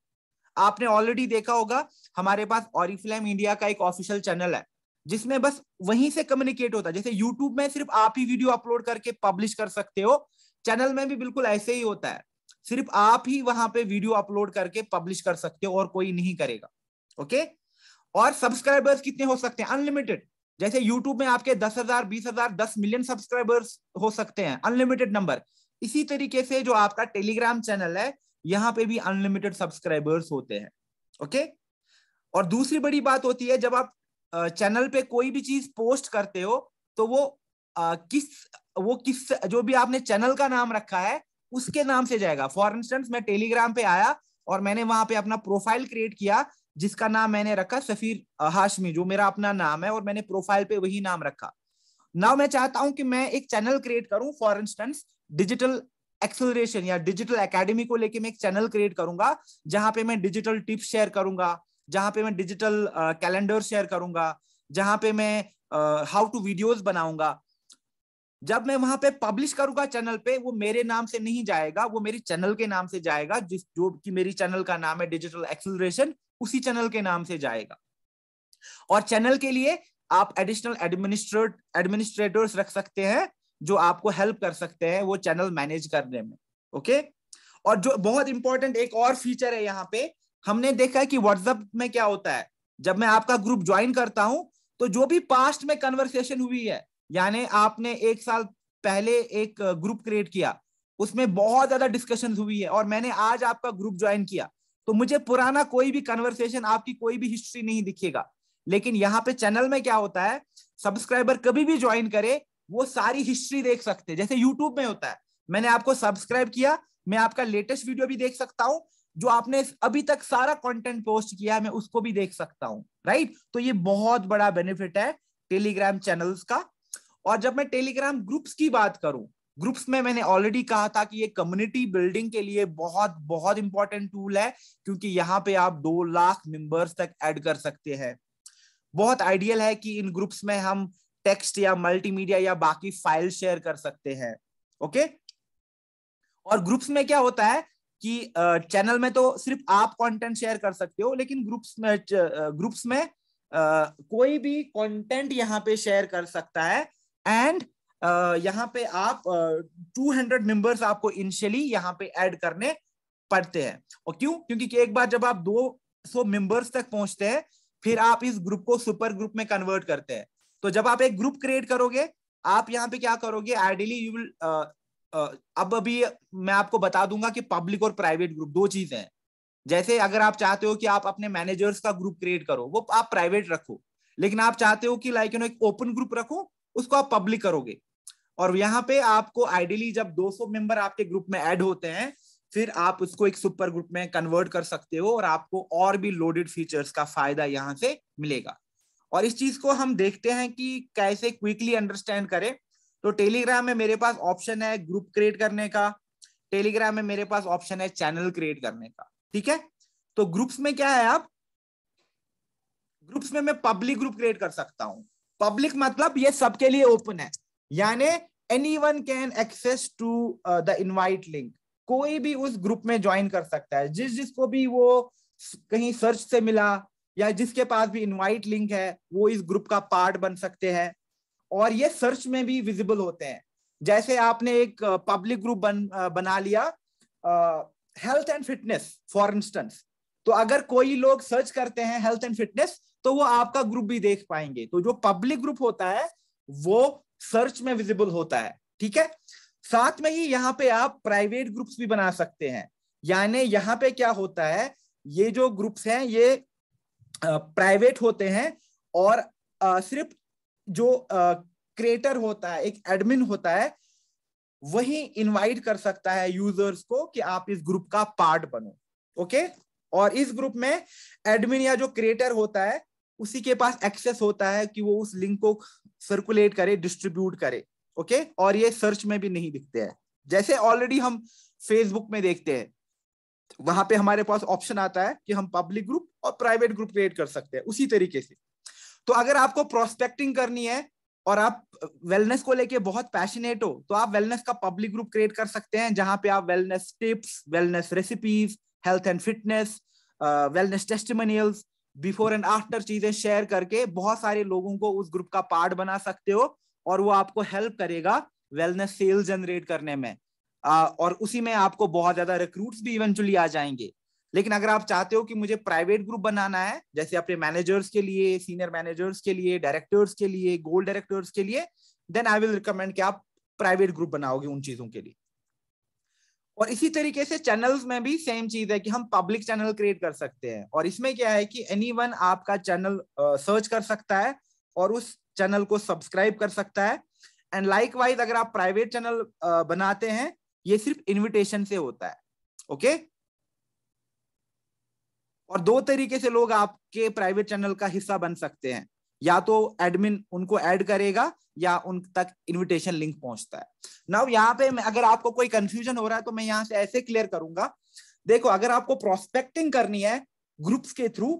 आपने ऑलरेडी देखा होगा, हमारे पास ऑरिफ्लेम इंडिया का एक ऑफिशियल चैनल है, जिसमें बस वहीं से कम्युनिकेट होता है। जैसे यूट्यूब में सिर्फ आप ही वीडियो अपलोड करके पब्लिश कर सकते हो, चैनल में भी बिल्कुल ऐसे ही होता है, सिर्फ आप ही वहां पे वीडियो अपलोड करके पब्लिश कर सकते हो और कोई नहीं करेगा। ओके? और सब्सक्राइबर्स कितने हो सकते हैं? अनलिमिटेड। जैसे यूट्यूब में आपके 10,000 20,000 10 मिलियन सब्सक्राइबर्स हो सकते हैं, अनलिमिटेड नंबर। इसी तरीके से जो आपका टेलीग्राम चैनल है, यहां पे भी अनलिमिटेड सब्सक्राइबर्स होते हैं। ओके? और दूसरी बड़ी बात होती है, जब आप चैनल पे कोई भी चीज पोस्ट करते हो, तो वो किस जो भी आपने चैनल का नाम रखा है उसके नाम से जाएगा। फॉर इंस्टेंस, मैं टेलीग्राम पे आया और मैंने वहां पे अपना प्रोफाइल क्रिएट किया, जिसका नाम मैंने रखा सफीर हाशमी, जो मेरा अपना नाम है, और मैंने प्रोफाइल पे वही नाम रखा। नाउ मैं चाहता हूं कि मैं एक चैनल क्रिएट करूं, फॉर इंस्टेंस डिजिटल एक्सेलरेशन या डिजिटल एकेडमी को लेके मैं एक चैनल क्रिएट करूंगा, जहां पे मैं डिजिटल टिप्स शेयर करूंगा, जहां पे मैं डिजिटल कैलेंडर शेयर करूंगा, जहां पे मैं हाउ टू वीडियोस बनाऊंगा। जब मैं वहां पे पब्लिश करूंगा चैनल पे, वो मेरे नाम से नहीं जाएगा, वो मेरी चैनल के नाम से जाएगा, जो कि मेरी चैनल का नाम है डिजिटल एक्सेलरेशन, उसी चैनल के नाम से जाएगा। और चैनल के लिए आप एडिशनल एडमिनिस्ट्रेटर्स रख सकते हैं, जो आपको हेल्प कर सकते हैं वो चैनल मैनेज करने में। ओके? और जो बहुत इंपॉर्टेंट एक और फीचर है यहाँ पे, हमने देखा है कि व्हाट्सएप में क्या होता है, जब मैं आपका ग्रुप ज्वाइन करता हूं, तो जो भी पास्ट में कन्वर्सेशन हुई है, यानी आपने एक साल पहले एक ग्रुप क्रिएट किया, उसमें बहुत ज्यादा डिस्कशन हुई है, और मैंने आज आपका ग्रुप ज्वाइन किया, तो मुझे पुराना कोई भी कन्वर्सेशन, आपकी कोई भी हिस्ट्री नहीं दिखेगा। लेकिन यहाँ पे चैनल में क्या होता है, सब्सक्राइबर कभी भी ज्वाइन करे, वो सारी हिस्ट्री देख सकते हैं, जैसे यूट्यूब में होता है। मैंने आपको सब्सक्राइब किया, मैं आपका लेटेस्ट वीडियो भी देख सकता हूं, जो आपने अभी तक सारा कंटेंट पोस्ट किया है मैं उसको भी देख सकता हूं। राइट? तो ये बहुत बड़ा बेनिफिट है टेलीग्राम चैनल्स का। और जब मैं टेलीग्राम ग्रुप्स की बात करूं, ग्रुप्स में मैंने ऑलरेडी कहा था कि ये कम्युनिटी बिल्डिंग के लिए बहुत बहुत इंपॉर्टेंट टूल है, क्योंकि यहाँ पे आप 2 लाख मेंबर्स तक ऐड कर सकते हैं। बहुत आइडियल है कि इन ग्रुप्स में हम टेक्स्ट या मल्टीमीडिया या बाकी फाइल शेयर कर सकते हैं। ओके? और ग्रुप्स में क्या होता है कि चैनल में तो सिर्फ आप कंटेंट शेयर कर सकते हो, लेकिन ग्रुप्स में कोई भी कंटेंट यहाँ पे शेयर कर सकता है। एंड यहाँ पे आप 200 मेंबर्स आपको इनिशियली यहाँ पे ऐड करने पड़ते हैं। और क्यों? क्योंकि एक बार जब आप 200 मेंबर्स तक पहुंचते हैं, फिर आप इस ग्रुप को सुपर ग्रुप में कन्वर्ट करते हैं। तो जब आप एक ग्रुप क्रिएट करोगे, आप यहाँ पे क्या करोगे, आइडियली यू विल अब अभी मैं आपको बता दूंगा कि पब्लिक और प्राइवेट ग्रुप 2 चीजें हैं। जैसे अगर आप चाहते हो कि आप अपने मैनेजर्स का ग्रुप क्रिएट करो, वो आप प्राइवेट रखो, लेकिन आप चाहते हो कि लाइक एक ओपन ग्रुप रखो, उसको आप पब्लिक करोगे। और यहाँ पे आपको आइडियली जब 200 मेंबर आपके ग्रुप में ऐड होते हैं, फिर आप उसको एक सुपर ग्रुप में कन्वर्ट कर सकते हो, और आपको और भी लोडेड फीचर्स का फायदा यहाँ से मिलेगा। और इस चीज को हम देखते हैं कि कैसे क्विकली अंडरस्टैंड करें। तो टेलीग्राम में मेरे पास ऑप्शन है ग्रुप क्रिएट करने का, टेलीग्राम में मेरे पास ऑप्शन है चैनल क्रिएट करने का। ठीक है? तो ग्रुप्स में क्या है, आप ग्रुप्स में मैं पब्लिक ग्रुप क्रिएट कर सकता हूं। पब्लिक मतलब ये सबके लिए ओपन है, यानी anyone can access to the invite link. कोई भी उस ग्रुप में ज्वाइन कर सकता है, जिसको भी वो कहीं सर्च से मिला या जिसके पास भी इनवाइट लिंक है, वो इस ग्रुप का पार्ट बन सकते हैं। और ये सर्च में भी विजिबल होते हैं। जैसे आपने एक पब्लिक ग्रुप बना लिया health and fitness for instance, तो अगर कोई लोग सर्च करते हैं हेल्थ एंड फिटनेस, तो वो आपका ग्रुप भी देख पाएंगे। तो जो पब्लिक ग्रुप होता है वो सर्च में विजिबल होता है। ठीक है? साथ में ही यहाँ पे आप प्राइवेट ग्रुप्स भी बना सकते हैं। यानी यहाँ पे क्या होता है, ये जो ग्रुप्स हैं ये प्राइवेट होते हैं, और सिर्फ जो क्रिएटर होता है, एक एडमिन होता है, वही इनवाइट कर सकता है यूजर्स को कि आप इस ग्रुप का पार्ट बनो। ओके, और इस ग्रुप में एडमिन या जो क्रिएटर होता है उसी के पास एक्सेस होता है कि वो उस लिंक को सर्कुलेट करे, डिस्ट्रीब्यूट करे। ओके, और ये सर्च में भी नहीं दिखते हैं, जैसे ऑलरेडी हम फेसबुक में देखते हैं, वहां पे हमारे पास ऑप्शन आता है कि हम पब्लिक ग्रुप और प्राइवेट ग्रुप क्रिएट कर सकते हैं। उसी तरीके से तो अगर आपको प्रोस्पेक्टिंग करनी है और आप वेलनेस को लेके बहुत पैशनेट हो, तो आप वेलनेस का पब्लिक ग्रुप क्रिएट कर सकते हैं, जहां पे आप wellness tips, wellness recipes, health and fitness, wellness testimonials, before and after चीजें शेयर करके बहुत सारे लोगों को उस ग्रुप का पार्ट बना सकते हो, और वो आपको हेल्प करेगा वेलनेस सेल जनरेट करने में, और उसी में आपको बहुत ज्यादा रिक्रूट्स भी इवेंचुअली आ जाएंगे। लेकिन अगर आप चाहते हो कि मुझे प्राइवेट ग्रुप बनाना है, जैसे अपने मैनेजर्स के लिए, सीनियर मैनेजर्स के लिए, डायरेक्टर्स के लिए, गोल्ड डायरेक्टर्स के लिए, देन आई विल रिकमेंड कि आप प्राइवेट ग्रुप बनाओगे उन चीजों के लिए। और इसी तरीके से चैनल्स में भी सेम चीज है कि हम पब्लिक चैनल क्रिएट कर सकते हैं, और इसमें क्या है कि एनीवन आपका चैनल सर्च कर सकता है और उस चैनल को सब्सक्राइब कर सकता है। एंड लाइकवाइज अगर आप प्राइवेट चैनल बनाते हैं, ये सिर्फ इनविटेशन से होता है। ओके, और दो तरीके से लोग आपके प्राइवेट चैनल का हिस्सा बन सकते हैं, या तो एडमिन उनको ऐड करेगा या उन तक इनविटेशन लिंक पहुंचता है। नाउ यहाँ पे अगर आपको कोई कंफ्यूजन हो रहा है तो मैं यहाँ से ऐसे क्लियर करूंगा। देखो, अगर आपको प्रोस्पेक्टिंग करनी है ग्रुप्स के थ्रू,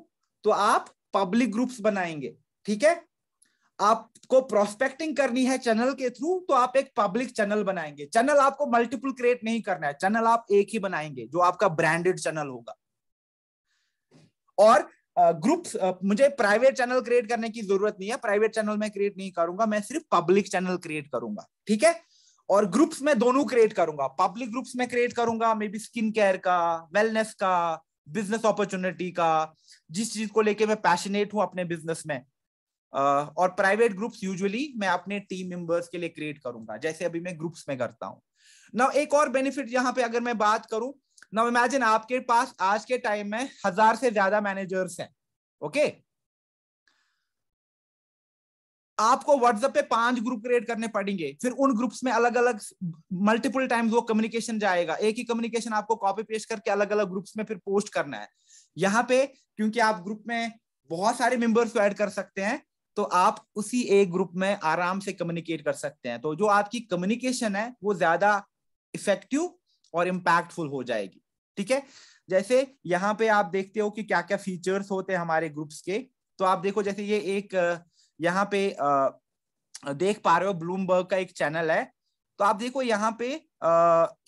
तो आप पब्लिक ग्रुप्स बनाएंगे, ठीक है। आपको प्रोस्पेक्टिंग करनी है चैनल के थ्रू, तो आप एक पब्लिक चैनल बनाएंगे। चैनल आपको मल्टीपल क्रिएट नहीं करना है, चैनल आप एक ही बनाएंगे जो आपका ब्रांडेड चैनल होगा। और ग्रुप्स, मुझे प्राइवेट चैनल क्रिएट करने की जरूरत नहीं है, प्राइवेट चैनल मैं क्रिएट नहीं करूंगा, मैं सिर्फ पब्लिक चैनल क्रिएट करूंगा, ठीक है। और ग्रुप्स में दोनों क्रिएट करूंगा, पब्लिक ग्रुप्स में क्रिएट करूंगा मे बी स्किन केयर का, वेलनेस का, बिजनेस अपॉर्चुनिटी का, जिस चीज को लेके मैं पैशनेट हूं अपने बिजनेस में। और प्राइवेट ग्रुप्स यूजुअली मैं अपने टीम मेंबर्स के लिए क्रिएट करूंगा, जैसे अभी मैं ग्रुप्स में करता हूं। नाउ एक और बेनिफिट यहाँ पे अगर मैं बात करूं, नाउ इमेजिन आपके पास आज के टाइम में 1000 से ज्यादा मैनेजर्स हैं। ओके, आपको व्हाट्सएप पे 5 ग्रुप क्रिएट करने पड़ेंगे, फिर उन ग्रुप्स में अलग अलग मल्टीपल टाइम्स वो कम्युनिकेशन जाएगा, एक ही कम्युनिकेशन आपको कॉपी पेस्ट करके अलग अलग ग्रुप्स में फिर पोस्ट करना है। यहाँ पे क्योंकि आप ग्रुप में बहुत सारे मेंबर्स को ऐड कर सकते हैं, तो आप उसी एक ग्रुप में आराम से कम्युनिकेट कर सकते हैं, तो जो आपकी कम्युनिकेशन है वो ज्यादा इफेक्टिव और इम्पैक्टफुल हो जाएगी, ठीक है। जैसे यहाँ पे आप देखते हो कि क्या क्या फीचर्स होते हैं हमारे ग्रुप्स के, तो आप देखो जैसे ये एक यहाँ पे देख पा रहे हो ब्लूमबर्ग का एक चैनल है, तो आप देखो यहाँ पे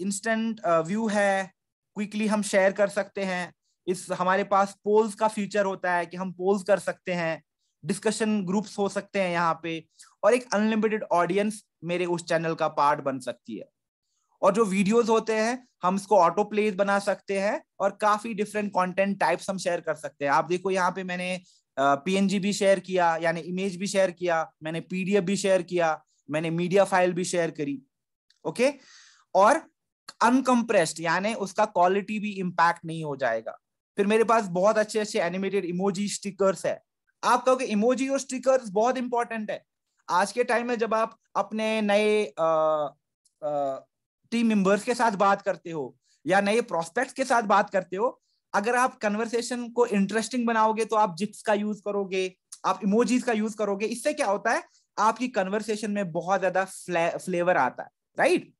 इंस्टेंट व्यू है, क्विकली हम शेयर कर सकते हैं। इस हमारे पास पोल्स का फीचर होता है कि हम पोल्स कर सकते हैं, डिस्कशन ग्रुप्स हो सकते हैं यहाँ पे, और एक अनलिमिटेड ऑडियंस मेरे उस चैनल का पार्ट बन सकती है। और जो वीडियोस होते हैं हम इसको ऑटो प्लेस बना सकते हैं, और काफी डिफरेंट कंटेंट टाइप्स हम शेयर कर सकते हैं। आप देखो यहाँ पे मैंने पीएनजी भी शेयर किया, यानी इमेज भी शेयर किया, मैंने पीडीएफ भी शेयर किया, मैंने मीडिया फाइल भी शेयर करी। ओके, और अनकम्प्रेस्ड यानी उसका क्वालिटी भी इंपैक्ट नहीं हो जाएगा। फिर मेरे पास बहुत अच्छे अच्छे एनिमेटेड इमोजी स्टिकर्स है। आप कहोगे इमोजी और स्टिकर्स बहुत इंपॉर्टेंट है आज के टाइम में, जब आप अपने नए टीम मेंबर्स के साथ बात करते हो या नए प्रोस्पेक्ट्स के साथ बात करते हो। अगर आप कन्वर्सेशन को इंटरेस्टिंग बनाओगे तो आप जिप्स का यूज करोगे, आप इमोजीज का यूज करोगे। इससे क्या होता है, आपकी कन्वर्सेशन में बहुत ज्यादा फ्लेवर आता है, राइट।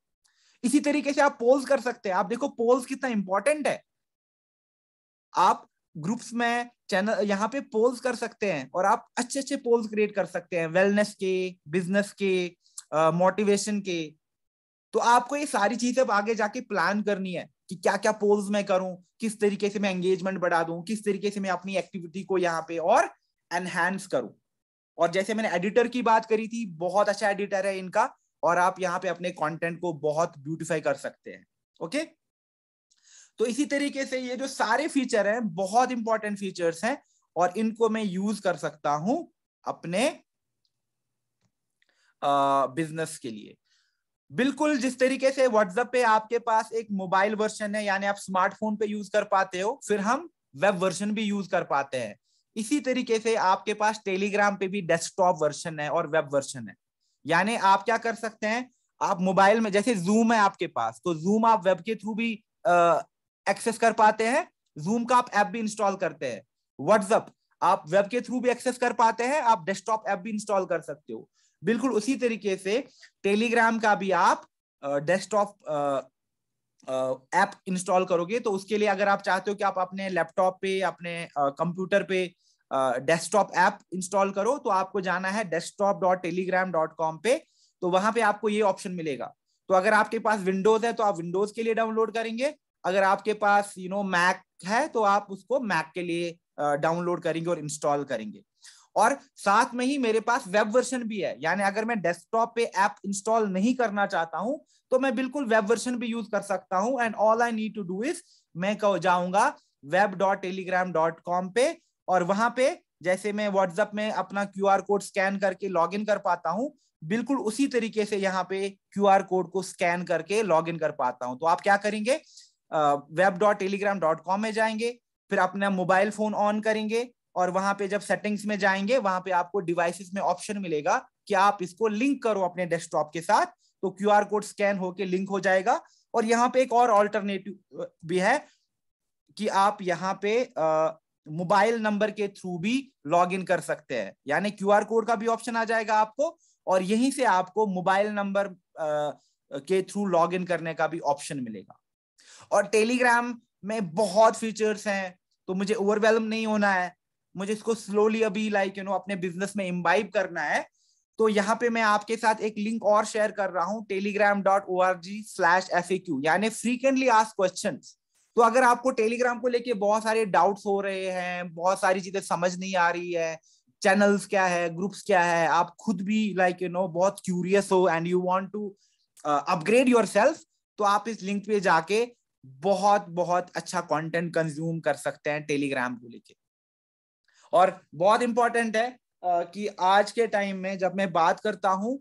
इसी तरीके से आप पोल्स कर सकते हैं। आप देखो पोल्स कितना इंपॉर्टेंट है। आप ग्रुप्स में चैनल यहाँ पे पोल्स कर सकते हैं, और आप अच्छे अच्छे पोल्स क्रिएट कर सकते हैं, वेलनेस के, बिजनेस के, मोटिवेशन के। तो आपको ये सारी चीजें अब आगे जाके प्लान करनी है कि क्या क्या पोल्स मैं करूं, किस तरीके से मैं एंगेजमेंट बढ़ा दूं, किस तरीके से मैं अपनी एक्टिविटी को यहाँ पे और एनहांस करूं। और जैसे मैंने एडिटर की बात करी थी, बहुत अच्छा एडिटर है इनका, और आप यहाँ पे अपने कंटेंट को बहुत ब्यूटीफाई कर सकते हैं। ओके, तो इसी तरीके से ये जो सारे फीचर हैं बहुत इंपॉर्टेंट फीचर्स हैं, और इनको मैं यूज कर सकता हूं अपने बिजनेस के लिए। बिल्कुल जिस तरीके से व्हाट्सएप पे आपके पास एक मोबाइल वर्जन है, यानी आप स्मार्टफोन पे यूज कर पाते हो, फिर हम वेब वर्जन भी यूज कर पाते हैं। इसी तरीके से आपके पास टेलीग्राम पे भी डेस्कटॉप वर्जन है और वेब वर्जन है। यानी आप क्या कर सकते हैं, आप मोबाइल में जैसे जूम है आपके पास, तो जूम आप वेब के थ्रू भी एक्सेस कर पाते हैं, जूम का आप ऐप भी इंस्टॉल करते हैं। व्हाट्सएप आप वेब के थ्रू भी एक्सेस कर पाते हैं, आप डेस्कटॉप ऐप भी इंस्टॉल कर सकते हो। बिल्कुल उसी तरीके से टेलीग्राम का भी आप डेस्कटॉप ऐप इंस्टॉल करोगे। तो उसके लिए अगर आप चाहते हो कि आप अपने लैपटॉप पे, अपने कंप्यूटर पे डेस्कटॉप ऐप इंस्टॉल करो, तो आपको जाना है desktop.telegram.com पे। तो वहां पे आपको ये ऑप्शन मिलेगा। तो अगर आपके पास विंडोज है तो आप विंडोज के लिए डाउनलोड करेंगे, अगर आपके पास मैक है तो आप उसको मैक के लिए डाउनलोड करेंगे और इंस्टॉल करेंगे। और साथ में ही मेरे पास वेब वर्जन भी है, यानी अगर मैं डेस्कटॉप पे ऐप इंस्टॉल नहीं करना चाहता हूं तो मैं बिल्कुल वेब वर्जन भी यूज कर सकता हूं। And all I need to do is, मैं जाऊंगा web.telegram.com पे, और वहां पे जैसे मैं व्हाट्सएप में अपना QR कोड स्कैन करके लॉग इन कर पाता हूं, बिल्कुल उसी तरीके से यहाँ पे QR कोड को स्कैन करके लॉग इन कर पाता हूं। तो आप क्या करेंगे, web.telegram.com में जाएंगे, फिर अपना मोबाइल फोन ऑन करेंगे, और वहां पे जब सेटिंग्स में जाएंगे वहां पे आपको डिवाइसेस में ऑप्शन मिलेगा कि आप इसको लिंक करो अपने डेस्कटॉप के साथ। तो QR कोड स्कैन होके लिंक हो जाएगा। और यहाँ पे एक और ऑल्टरनेटिव भी है कि आप यहाँ पे मोबाइल नंबर के थ्रू भी लॉग इन कर सकते हैं, यानी QR कोड का भी ऑप्शन आ जाएगा आपको, और यहीं से आपको मोबाइल नंबर के थ्रू लॉग इन करने का भी ऑप्शन मिलेगा। और टेलीग्राम में बहुत फीचर्स हैं, तो मुझे ओवरवेलम नहीं होना है, मुझे इसको स्लोली अभी अपने बिजनेस में इम्बाइब करना है। तो यहाँ पे मैं आपके साथ एक लिंक और शेयर कर रहा हूं, telegram.org/FAQ, यानी फ्रीक्वेंटली आस्क्ड क्वेश्चंस। तो अगर आपको टेलीग्राम को लेके बहुत सारे डाउट्स हो रहे हैं, बहुत सारी चीजें समझ नहीं आ रही है, चैनल्स क्या है, ग्रुप्स क्या है, आप खुद भी बहुत क्यूरियस हो and you want to upgrade yourself, तो आप इस लिंक पे जाके बहुत बहुत अच्छा कंटेंट कंज्यूम कर सकते हैं टेलीग्राम को लेके। और बहुत इंपॉर्टेंट है कि आज के टाइम में जब मैं बात करता हूं,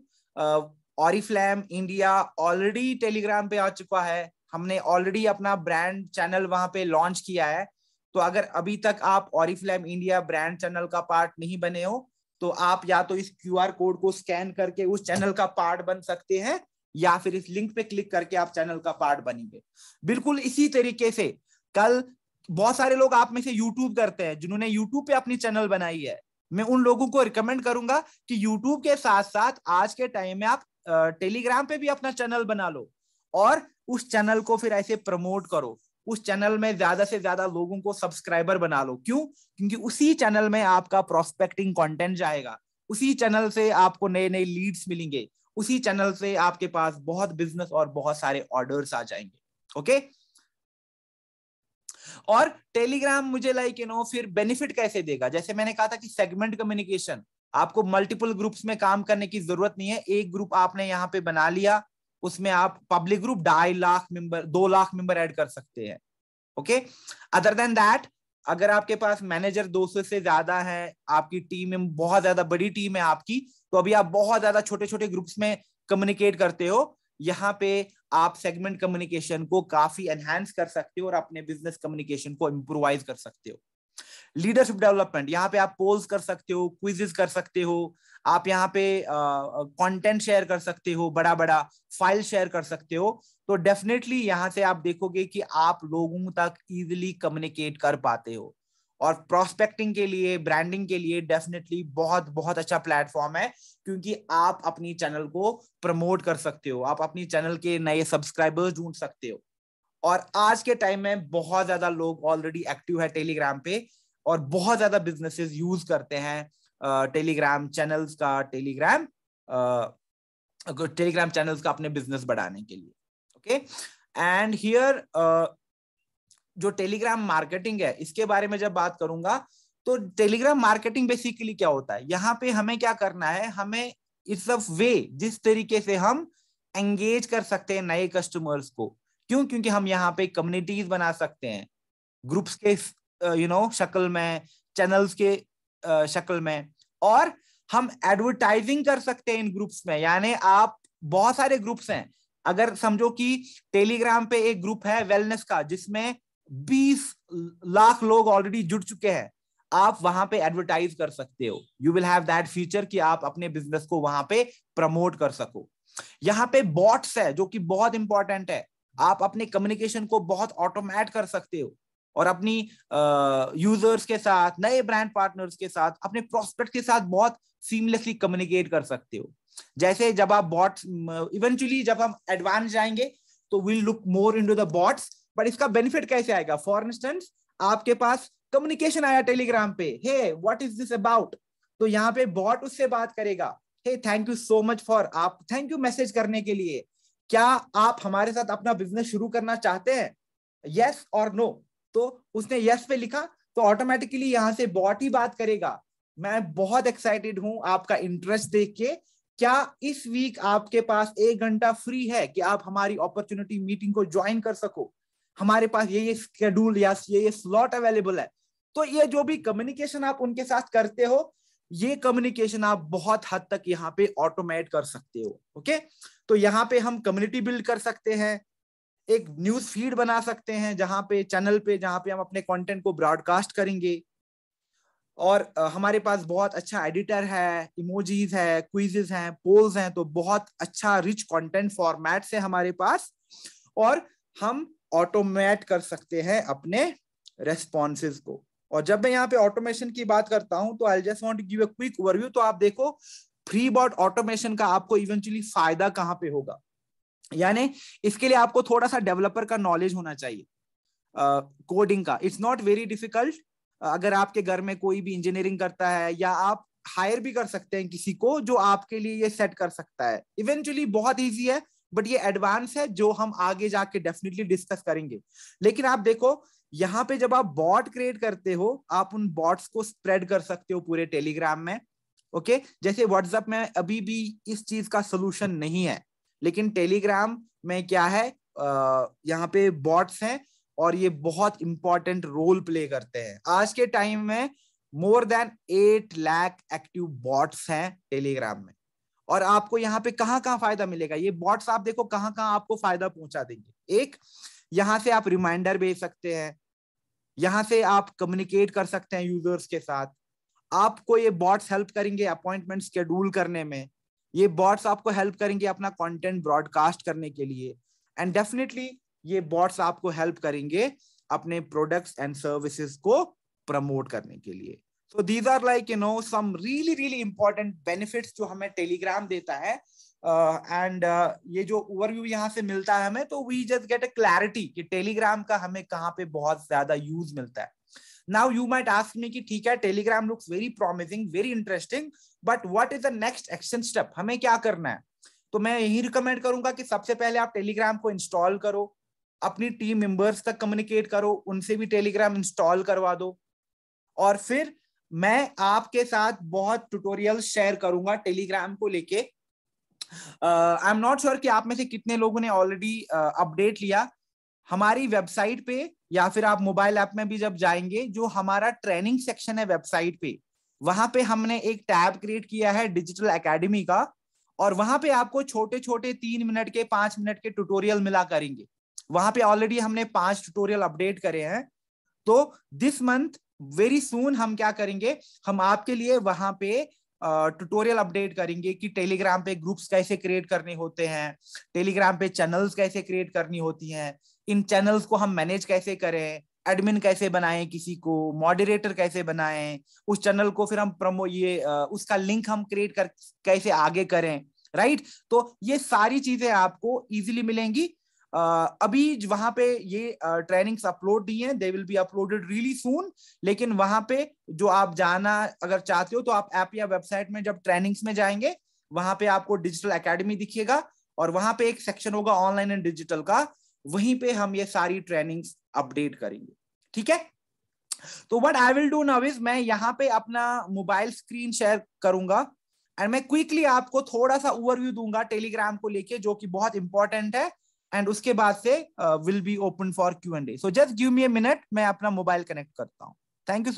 ऑरिफ्लेम इंडिया ऑलरेडी टेलीग्राम पे आ चुका है, हमने ऑलरेडी अपना ब्रांड चैनल वहां पे लॉन्च किया है। तो अगर अभी तक आप ऑरिफ्लेम इंडिया ब्रांड चैनल का पार्ट नहीं बने हो, तो आप या तो इस QR कोड को स्कैन करके उस चैनल का पार्ट बन सकते हैं, या फिर इस लिंक पे क्लिक करके आप चैनल का पार्ट बनेंगे। बिल्कुल इसी तरीके से कल बहुत सारे लोग आप में से यूट्यूब करते हैं, जिन्होंने यूट्यूब पे अपनी चैनल बनाई है, मैं उन लोगों को रिकमेंड करूंगा कि यूट्यूब के साथ साथ आज के टाइम में आप टेलीग्राम पे भी अपना चैनल बना लो, और उस चैनल को फिर ऐसे प्रमोट करो, उस चैनल में ज्यादा से ज्यादा लोगों को सब्सक्राइबर बना लो। क्यों? क्योंकि उसी चैनल में आपका प्रोस्पेक्टिंग कंटेंट जाएगा, उसी चैनल से आपको नए नए लीड्स मिलेंगे, उसी चैनल से आपके पास बहुत बिजनेस और बहुत सारे ऑर्डर्स आ जाएंगे। ओके। और टेलीग्राम मुझे फिर बेनिफिट कैसे देगा, जैसे मैंने कहा था कि सेगमेंट कम्युनिकेशन, आपको मल्टीपल ग्रुप्स में काम करने की जरूरत नहीं है। एक ग्रुप आपने यहाँ पे बना लिया, उसमें आप public group 2.5 lakh member 2 lakh member add कर सकते हैं। ओके। अदर देन दैट, अगर आपके पास मैनेजर 200 से ज्यादा है, आपकी टीम में बहुत ज्यादा बड़ी टीम है आपकी, तो अभी आप बहुत ज्यादा छोटे छोटे ग्रुप्स में कम्युनिकेट करते हो, यहाँ पे आप सेगमेंट कम्युनिकेशन को काफी एनहांस कर सकते हो और अपने बिजनेस कम्युनिकेशन को इंप्रूवाइज कर सकते हो। लीडरशिप डेवलपमेंट, यहाँ पे आप पोल्स कर सकते हो, क्विजेस कर सकते हो, आप यहाँ पे कंटेंट शेयर कर सकते हो, बड़ा बड़ा फाइल शेयर कर सकते हो। तो डेफिनेटली यहाँ से आप देखोगे कि आप लोगों तक इजीली कम्युनिकेट कर पाते हो। और प्रोस्पेक्टिंग के लिए, ब्रांडिंग के लिए डेफिनेटली बहुत बहुत अच्छा प्लेटफॉर्म है, क्योंकि आप अपनी चैनल को प्रमोट कर सकते हो, आप अपनी चैनल के नए सब्सक्राइबर्स ढूंढ सकते हो। और आज के टाइम में बहुत ज्यादा लोग ऑलरेडी एक्टिव है टेलीग्राम पे, और बहुत ज्यादा बिजनेसेस यूज करते हैं टेलीग्राम चैनल्स का, टेलीग्राम चैनल्स का अपने बिजनेस बढ़ाने के लिए। ओके। एंड हियर जो टेलीग्राम मार्केटिंग है, इसके बारे में जब बात करूंगा, तो टेलीग्राम मार्केटिंग बेसिकली क्या होता है, यहाँ पे हमें क्या करना है, हमें इट्स अ वे जिस तरीके से हम एंगेज कर सकते हैं नए कस्टमर्स को। क्यों? क्योंकि हम यहाँ पे कम्युनिटीज बना सकते हैं, ग्रुप्स के शक्ल में, चैनल्स के शक्ल में, और हम एडवर्टाइजिंग कर सकते हैं इन ग्रुप्स में। यानी आप, बहुत सारे ग्रुप्स हैं, अगर समझो कि टेलीग्राम पे एक ग्रुप है वेलनेस का, जिसमें 20 लाख लोग ऑलरेडी जुड़ चुके हैं, आप वहां पे एडवर्टाइज कर सकते हो। You will have that feature कि आप अपने बिजनेस को वहां पे प्रमोट कर सको। यहाँ पे बॉट्स है जो कि बहुत इंपॉर्टेंट है। आप अपने कम्युनिकेशन को बहुत ऑटोमेट कर सकते हो और अपनी यूजर्स के साथ, नए ब्रांड पार्टनर्स के साथ, अपने प्रोस्पेक्ट के साथ बहुत सीमलेसली कम्युनिकेट कर सकते हो। जैसे जब आप बॉट्स, इवेंचुअली जब हम एडवांस जाएंगे तो will look more into the bots, but इसका बेनिफिट कैसे आएगा? फॉर इंस्टेंस, आपके पास कम्युनिकेशन आया टेलीग्राम पे, hey what is this about, तो यहाँ पे बॉट उससे बात करेगा, hey thank you so much for, आप थैंक यू मैसेज करने के लिए, क्या आप हमारे साथ अपना बिजनेस शुरू करना चाहते हैं, यस और नो? तो उसने यस पे लिखा तो ऑटोमेटिकली यहां से बॉट ही बात करेगा। मैं बहुत एक्साइटेड हूं आपका इंटरेस्ट देख के। क्या इस वीक आपके पास 1 घंटा फ्री है कि आप हमारी अपॉर्चुनिटी मीटिंग को ज्वाइन कर सको? हमारे पास ये स्केड्यूल या ये स्लॉट अवेलेबल है। तो ये जो भी कम्युनिकेशन आप उनके साथ करते हो, ये कम्युनिकेशन आप बहुत हद तक यहाँ पे ऑटोमेट कर सकते हो। ओके, तो यहाँ पे हम कम्युनिटी बिल्ड कर सकते हैं, एक न्यूज फीड बना सकते हैं जहां पे चैनल पे, जहां पे हम अपने कंटेंट को ब्रॉडकास्ट करेंगे। और हमारे पास बहुत अच्छा एडिटर है, इमोजीज है, क्विजेस हैं, पोल्स हैं, तो बहुत अच्छा रिच कंटेंट फॉर्मेट है हमारे पास। और हम ऑटोमेट कर सकते हैं अपने रेस्पॉन्सेज को। और जब मैं यहाँ पे ऑटोमेशन की बात करता हूं तो I just want to give a quick overview. तो आप देखो फ्री बॉट ऑटोमेशन का आपको इवेंचुअली फायदा कहां पे होगा, यानी इसके लिए आपको थोड़ा सा डेवलपर का नॉलेज होना चाहिए, कोडिंग का। It's not very difficult. अगर आपके घर में कोई भी इंजीनियरिंग करता है, या आप हायर भी कर सकते हैं किसी को जो आपके लिए ये सेट कर सकता है, इवेंचुअली बहुत इजी है, बट ये एडवांस है जो हम आगे जाके डेफिनेटली डिस्कस करेंगे। लेकिन आप देखो यहाँ पे जब आप बॉट क्रिएट करते हो, आप उन बॉट्स को स्प्रेड कर सकते हो पूरे टेलीग्राम में। ओके, जैसे व्हाट्सएप में अभी भी इस चीज का सोल्यूशन नहीं है, लेकिन टेलीग्राम में क्या है, यहाँ पे बॉट्स हैं और ये बहुत इंपॉर्टेंट रोल प्ले करते हैं। आज के टाइम में more than 8 lakh active bots हैं टेलीग्राम में। और आपको यहाँ पे कहाँ कहाँ फायदा मिलेगा, ये बॉट्स आप देखो कहाँ कहाँ आपको फायदा पहुंचा देंगे। एक, यहाँ से आप रिमाइंडर भेज सकते हैं, यहाँ से आप कम्युनिकेट कर सकते हैं यूजर्स के साथ। आपको ये बॉट्स हेल्प करेंगे अपॉइंटमेंट शेड्यूल करने में, ये बॉट्स आपको हेल्प करेंगे अपना कंटेंट ब्रॉडकास्ट करने के लिए, एंड डेफिनेटली ये बॉट्स आपको हेल्प करेंगे अपने प्रोडक्ट्स एंड सर्विसेज को प्रमोट करने के लिए। So these are like some really really important benefits जो हमें टेलीग्राम देता है। एंड ये जो ओवरव्यू यहाँ से मिलता है हमें, तो we just get a clarity कि टेलीग्राम का हमें कहाँ पे बहुत ज्यादा यूज मिलता है। Now you might ask me कि ठीक है, Telegram looks very promising, very interesting, but what is the next action step? हमें क्या करना है? तो मैं यही रिकमेंड करूंगा कि सबसे पहले आप टेलीग्राम को इंस्टॉल करो, अपनी टीम मेंबर्स तक कम्युनिकेट करो, उनसे भी टेलीग्राम इंस्टॉल करवा दो। और फिर मैं आपके साथ बहुत ट्यूटोरियल शेयर करूंगा टेलीग्राम को लेके। आई एम नॉट श्योर कि आप में से कितने लोगों ने ऑलरेडी अपडेट लिया। हमारी वेबसाइट पे या फिर आप मोबाइल ऐप में भी जब जाएंगे, जो हमारा ट्रेनिंग सेक्शन है वेबसाइट पे, वहां पे हमने एक टैब क्रिएट किया है डिजिटल एकेडमी का। और वहां पे आपको छोटे छोटे 3 मिनट के, 5 मिनट के ट्यूटोरियल मिला करेंगे। वहां पे ऑलरेडी हमने 5 ट्यूटोरियल अपडेट करे हैं। तो दिस मंथ वेरी सून हम क्या करेंगे, हम आपके लिए वहां पे ट्यूटोरियल अपडेट करेंगे कि टेलीग्राम पे ग्रुप्स कैसे क्रिएट करने होते हैं, टेलीग्राम पे चैनल्स कैसे क्रिएट करनी होती हैं, इन चैनल्स को हम मैनेज कैसे करें, एडमिन कैसे बनाएं, किसी को मॉडरेटर कैसे बनाएं, उस चैनल को फिर हम उसका लिंक हम क्रिएट कर कैसे आगे करें, राइट? तो ये सारी चीजें आपको इजीली मिलेंगी। अभी वहां पे ये ट्रेनिंग्स अपलोड नहीं है, they will be uploaded really सून। लेकिन वहां पे जो आप जाना अगर चाहते हो, तो आप ऐप या वेबसाइट में जब ट्रेनिंग्स में जाएंगे, वहां पे आपको डिजिटल एकेडमी दिखेगा और वहां पे एक सेक्शन होगा ऑनलाइन एंड डिजिटल का, वहीं पे हम ये सारी ट्रेनिंग्स अपडेट करेंगे। ठीक है, तो what I will do now is, मैं यहाँ पे अपना मोबाइल स्क्रीन शेयर करूंगा एंड मैं क्विकली आपको थोड़ा सा ओवरव्यू दूंगा टेलीग्राम को लेके, जो कि बहुत इंपॉर्टेंट है। एंड उसके बाद से will be open for Q&A। So just give me a minute, मैं अपना मोबाइल कनेक्ट करता हूँ। Thank you.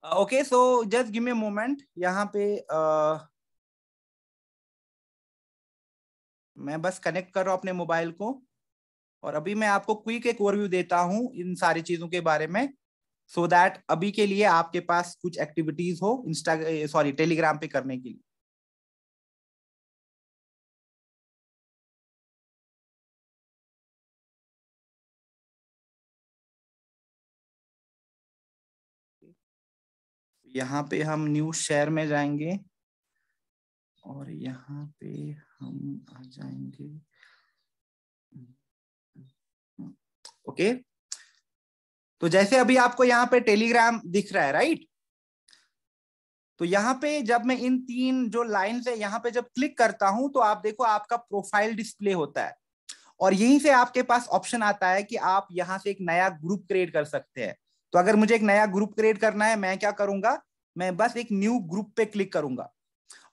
Okay, so just give me a moment. यहाँ पे मैं बस कनेक्ट कर रहा हूँ अपने मोबाइल को, और अभी मैं आपको क्विक एक ओवरव्यू देता हूँ इन सारी चीजों के बारे में, सो दैट अभी के लिए आपके पास कुछ एक्टिविटीज हो टेलीग्राम पे करने के लिए। यहाँ पे हम न्यूज शेयर में जाएंगे और यहाँ पे हम आ जाएंगे। ओके, तो जैसे अभी आपको यहाँ पे टेलीग्राम दिख रहा है, राइट? तो यहाँ पे जब मैं इन तीन जो लाइन है यहाँ पे जब क्लिक करता हूं तो आप देखो आपका प्रोफाइल डिस्प्ले होता है, और यहीं से आपके पास ऑप्शन आता है कि आप यहाँ से एक नया ग्रुप क्रिएट कर सकते हैं। तो अगर मुझे एक नया ग्रुप क्रिएट करना है, मैं क्या करूंगा, मैं बस एक न्यू ग्रुप पे क्लिक करूंगा,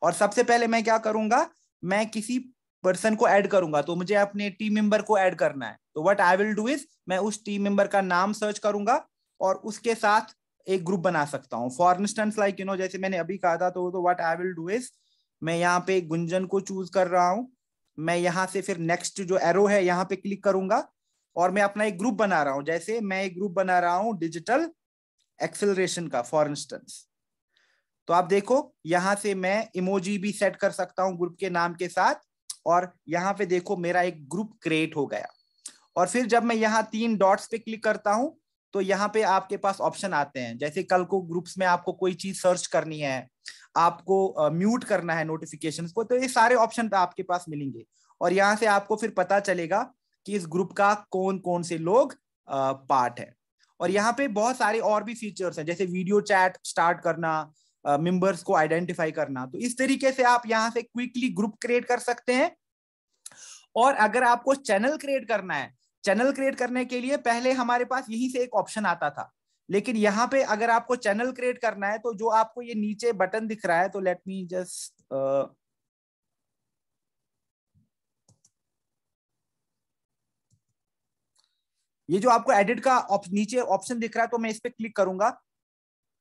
और सबसे पहले मैं क्या करूंगा, मैं किसी पर्सन को ऐड करूंगा। तो मुझे अपने टीम मेंबर को ऐड करना है, तो what I will do is मैं उस टीम मेंबर का नाम सर्च करूंगा और उसके साथ एक ग्रुप बना सकता हूँ। फॉर इंस्टेंस लाइक जैसे मैंने अभी कहा था, तो what I will do is मैं यहाँ पे गुंजन को चूज कर रहा हूँ। मैं यहाँ से फिर नेक्स्ट जो एरो है यहाँ पे क्लिक करूंगा और मैं अपना एक ग्रुप बना रहा हूँ। जैसे मैं एक ग्रुप बना रहा हूँ डिजिटल एक्सेलरेशन का, फॉर इंस्टेंस। तो आप देखो यहां से मैं इमोजी भी सेट कर सकता हूं ग्रुप के नाम के साथ, और यहाँ पे देखो मेरा एक ग्रुप क्रिएट हो गया। और फिर जब मैं यहाँ तीन डॉट्स पे क्लिक करता हूं तो यहाँ पे आपके पास ऑप्शन आते हैं। जैसे कल को ग्रुप्स में आपको कोई चीज सर्च करनी है, आपको म्यूट करना है नोटिफिकेशंस को, तो ये सारे ऑप्शन आपके पास मिलेंगे, और यहाँ से आपको फिर पता चलेगा कि इस ग्रुप का कौन कौन से लोग पार्ट है। और यहाँ पे बहुत सारे और भी फीचर्स हैं, जैसे वीडियो चैट स्टार्ट करना, मेंबर्स को आइडेंटिफाई करना। तो इस तरीके से आप यहाँ से क्विकली ग्रुप क्रिएट कर सकते हैं। और अगर आपको चैनल क्रिएट करना है, चैनल क्रिएट करने के लिए पहले हमारे पास यहीं से एक ऑप्शन आता था, लेकिन यहाँ पे अगर आपको चैनल क्रिएट करना है तो जो आपको ये नीचे बटन दिख रहा है, तो लेट मी जस्ट ये जो आपको एडिट का नीचे ऑप्शन दिख रहा है, तो मैं इस पे क्लिक करूंगा।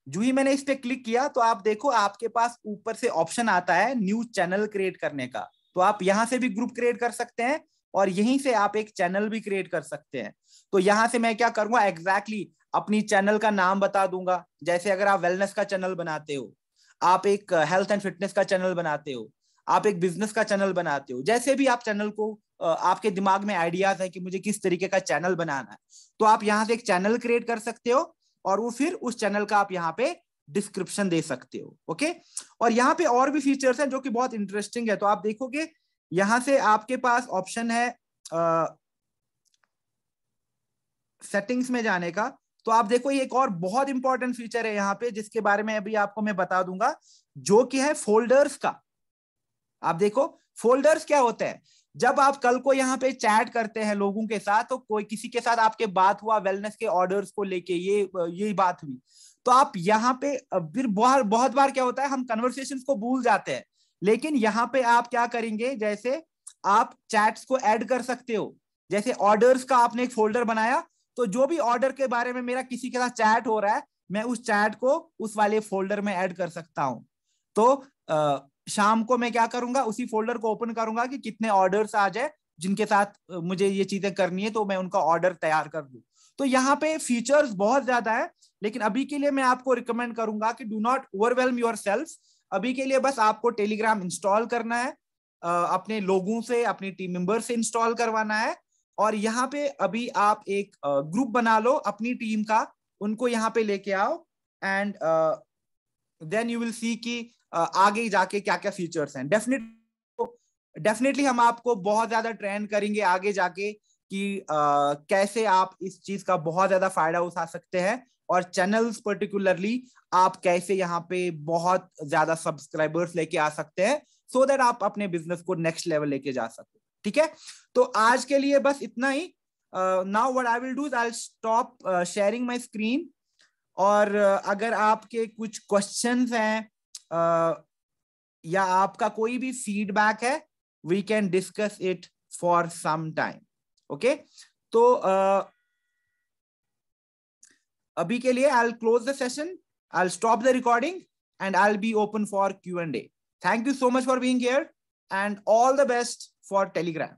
जो ही मैंने इस पे क्लिक किया तो आप देखो आपके पास ऊपर से ऑप्शन आता है न्यू चैनल क्रिएट करने का। तो आप यहां से भी ग्रुप क्रिएट कर सकते हैं और यहीं से आप एक चैनल भी क्रिएट कर सकते हैं। तो यहां से मैं क्या करूंगा, एग्जैक्टली अपनी चैनल का नाम बता दूंगा। जैसे अगर आप वेलनेस का चैनल बनाते हो, आप एक हेल्थ एंड फिटनेस का चैनल बनाते हो, आप एक बिजनेस का चैनल बनाते हो, जैसे भी आप चैनल को आपके दिमाग में आइडियाज है कि मुझे किस तरीके का चैनल बनाना है, तो आप यहां से एक चैनल क्रिएट कर सकते हो और वो फिर उस चैनल का आप यहाँ पे डिस्क्रिप्शन दे सकते हो। ओके, और यहाँ पे और भी फीचर्स हैं जो कि बहुत इंटरेस्टिंग है। तो आप देखोगे यहां से आपके पास ऑप्शन है सेटिंग्स में जाने का। तो आप देखो ये एक और बहुत इंपॉर्टेंट फीचर है यहाँ पे, जिसके बारे में अभी आपको मैं बता दूंगा, जो कि है फोल्डर्स का। आप देखो फोल्डर्स क्या होते हैं। जब आप कल को यहाँ पे चैट करते हैं लोगों के साथ, तो कोई किसी के साथ आपके बात हुआ वेलनेस के ऑर्डर्स को लेके, ये बात हुई, तो आप यहाँ पे फिर बहुत बहुत बार क्या होता है, हम कन्वर्सेशंस को भूल जाते हैं। लेकिन यहाँ पे आप क्या करेंगे, जैसे आप चैट्स को ऐड कर सकते हो। जैसे ऑर्डर्स का आपने एक फोल्डर बनाया, तो जो भी ऑर्डर के बारे में मेरा किसी के साथ चैट हो रहा है, मैं उस चैट को उस वाले फोल्डर में ऐड कर सकता हूं। तो शाम को मैं क्या करूंगा, उसी फोल्डर को ओपन करूंगा कि कितने ऑर्डर्स आ जाए जिनके साथ मुझे ये चीजें करनी है, तो मैं उनका ऑर्डर तैयार कर दूं। तो यहाँ पे फीचर्स बहुत ज्यादा है, लेकिन अभी के लिए मैं आपको रिकमेंड करूंगा कि डू नॉट ओवरवेलम योरसेल्फ। अभी के लिए बस आपको टेलीग्राम इंस्टॉल करना है, अपने लोगों से, अपनी टीम मेंबर से इंस्टॉल करवाना है, और यहाँ पे अभी आप एक ग्रुप बना लो अपनी टीम का, उनको यहाँ पे लेके आओ, and then you will see कि आगे जाके क्या क्या फीचर्स हैं। डेफिनेटली हम आपको बहुत ज्यादा ट्रेन करेंगे आगे जाके कि कैसे आप इस चीज का बहुत ज्यादा फायदा उठा सकते हैं, और चैनल्स पर्टिकुलरली आप कैसे यहाँ पे बहुत ज्यादा सब्सक्राइबर्स लेके आ सकते हैं, सो दैट आप अपने बिजनेस को नेक्स्ट लेवल लेके जा सको। ठीक है, तो आज के लिए बस इतना ही। Now what I will do is I will stop sharing my screen, और अगर आपके कुछ क्वेश्चंस हैं या आपका कोई भी फीडबैक है, we can discuss it for some time. Okay, तो अभी के लिए I will close the session. I'll stop the recording and I'll be open for Q&A. Thank you so much for being here and all the best for Telegram.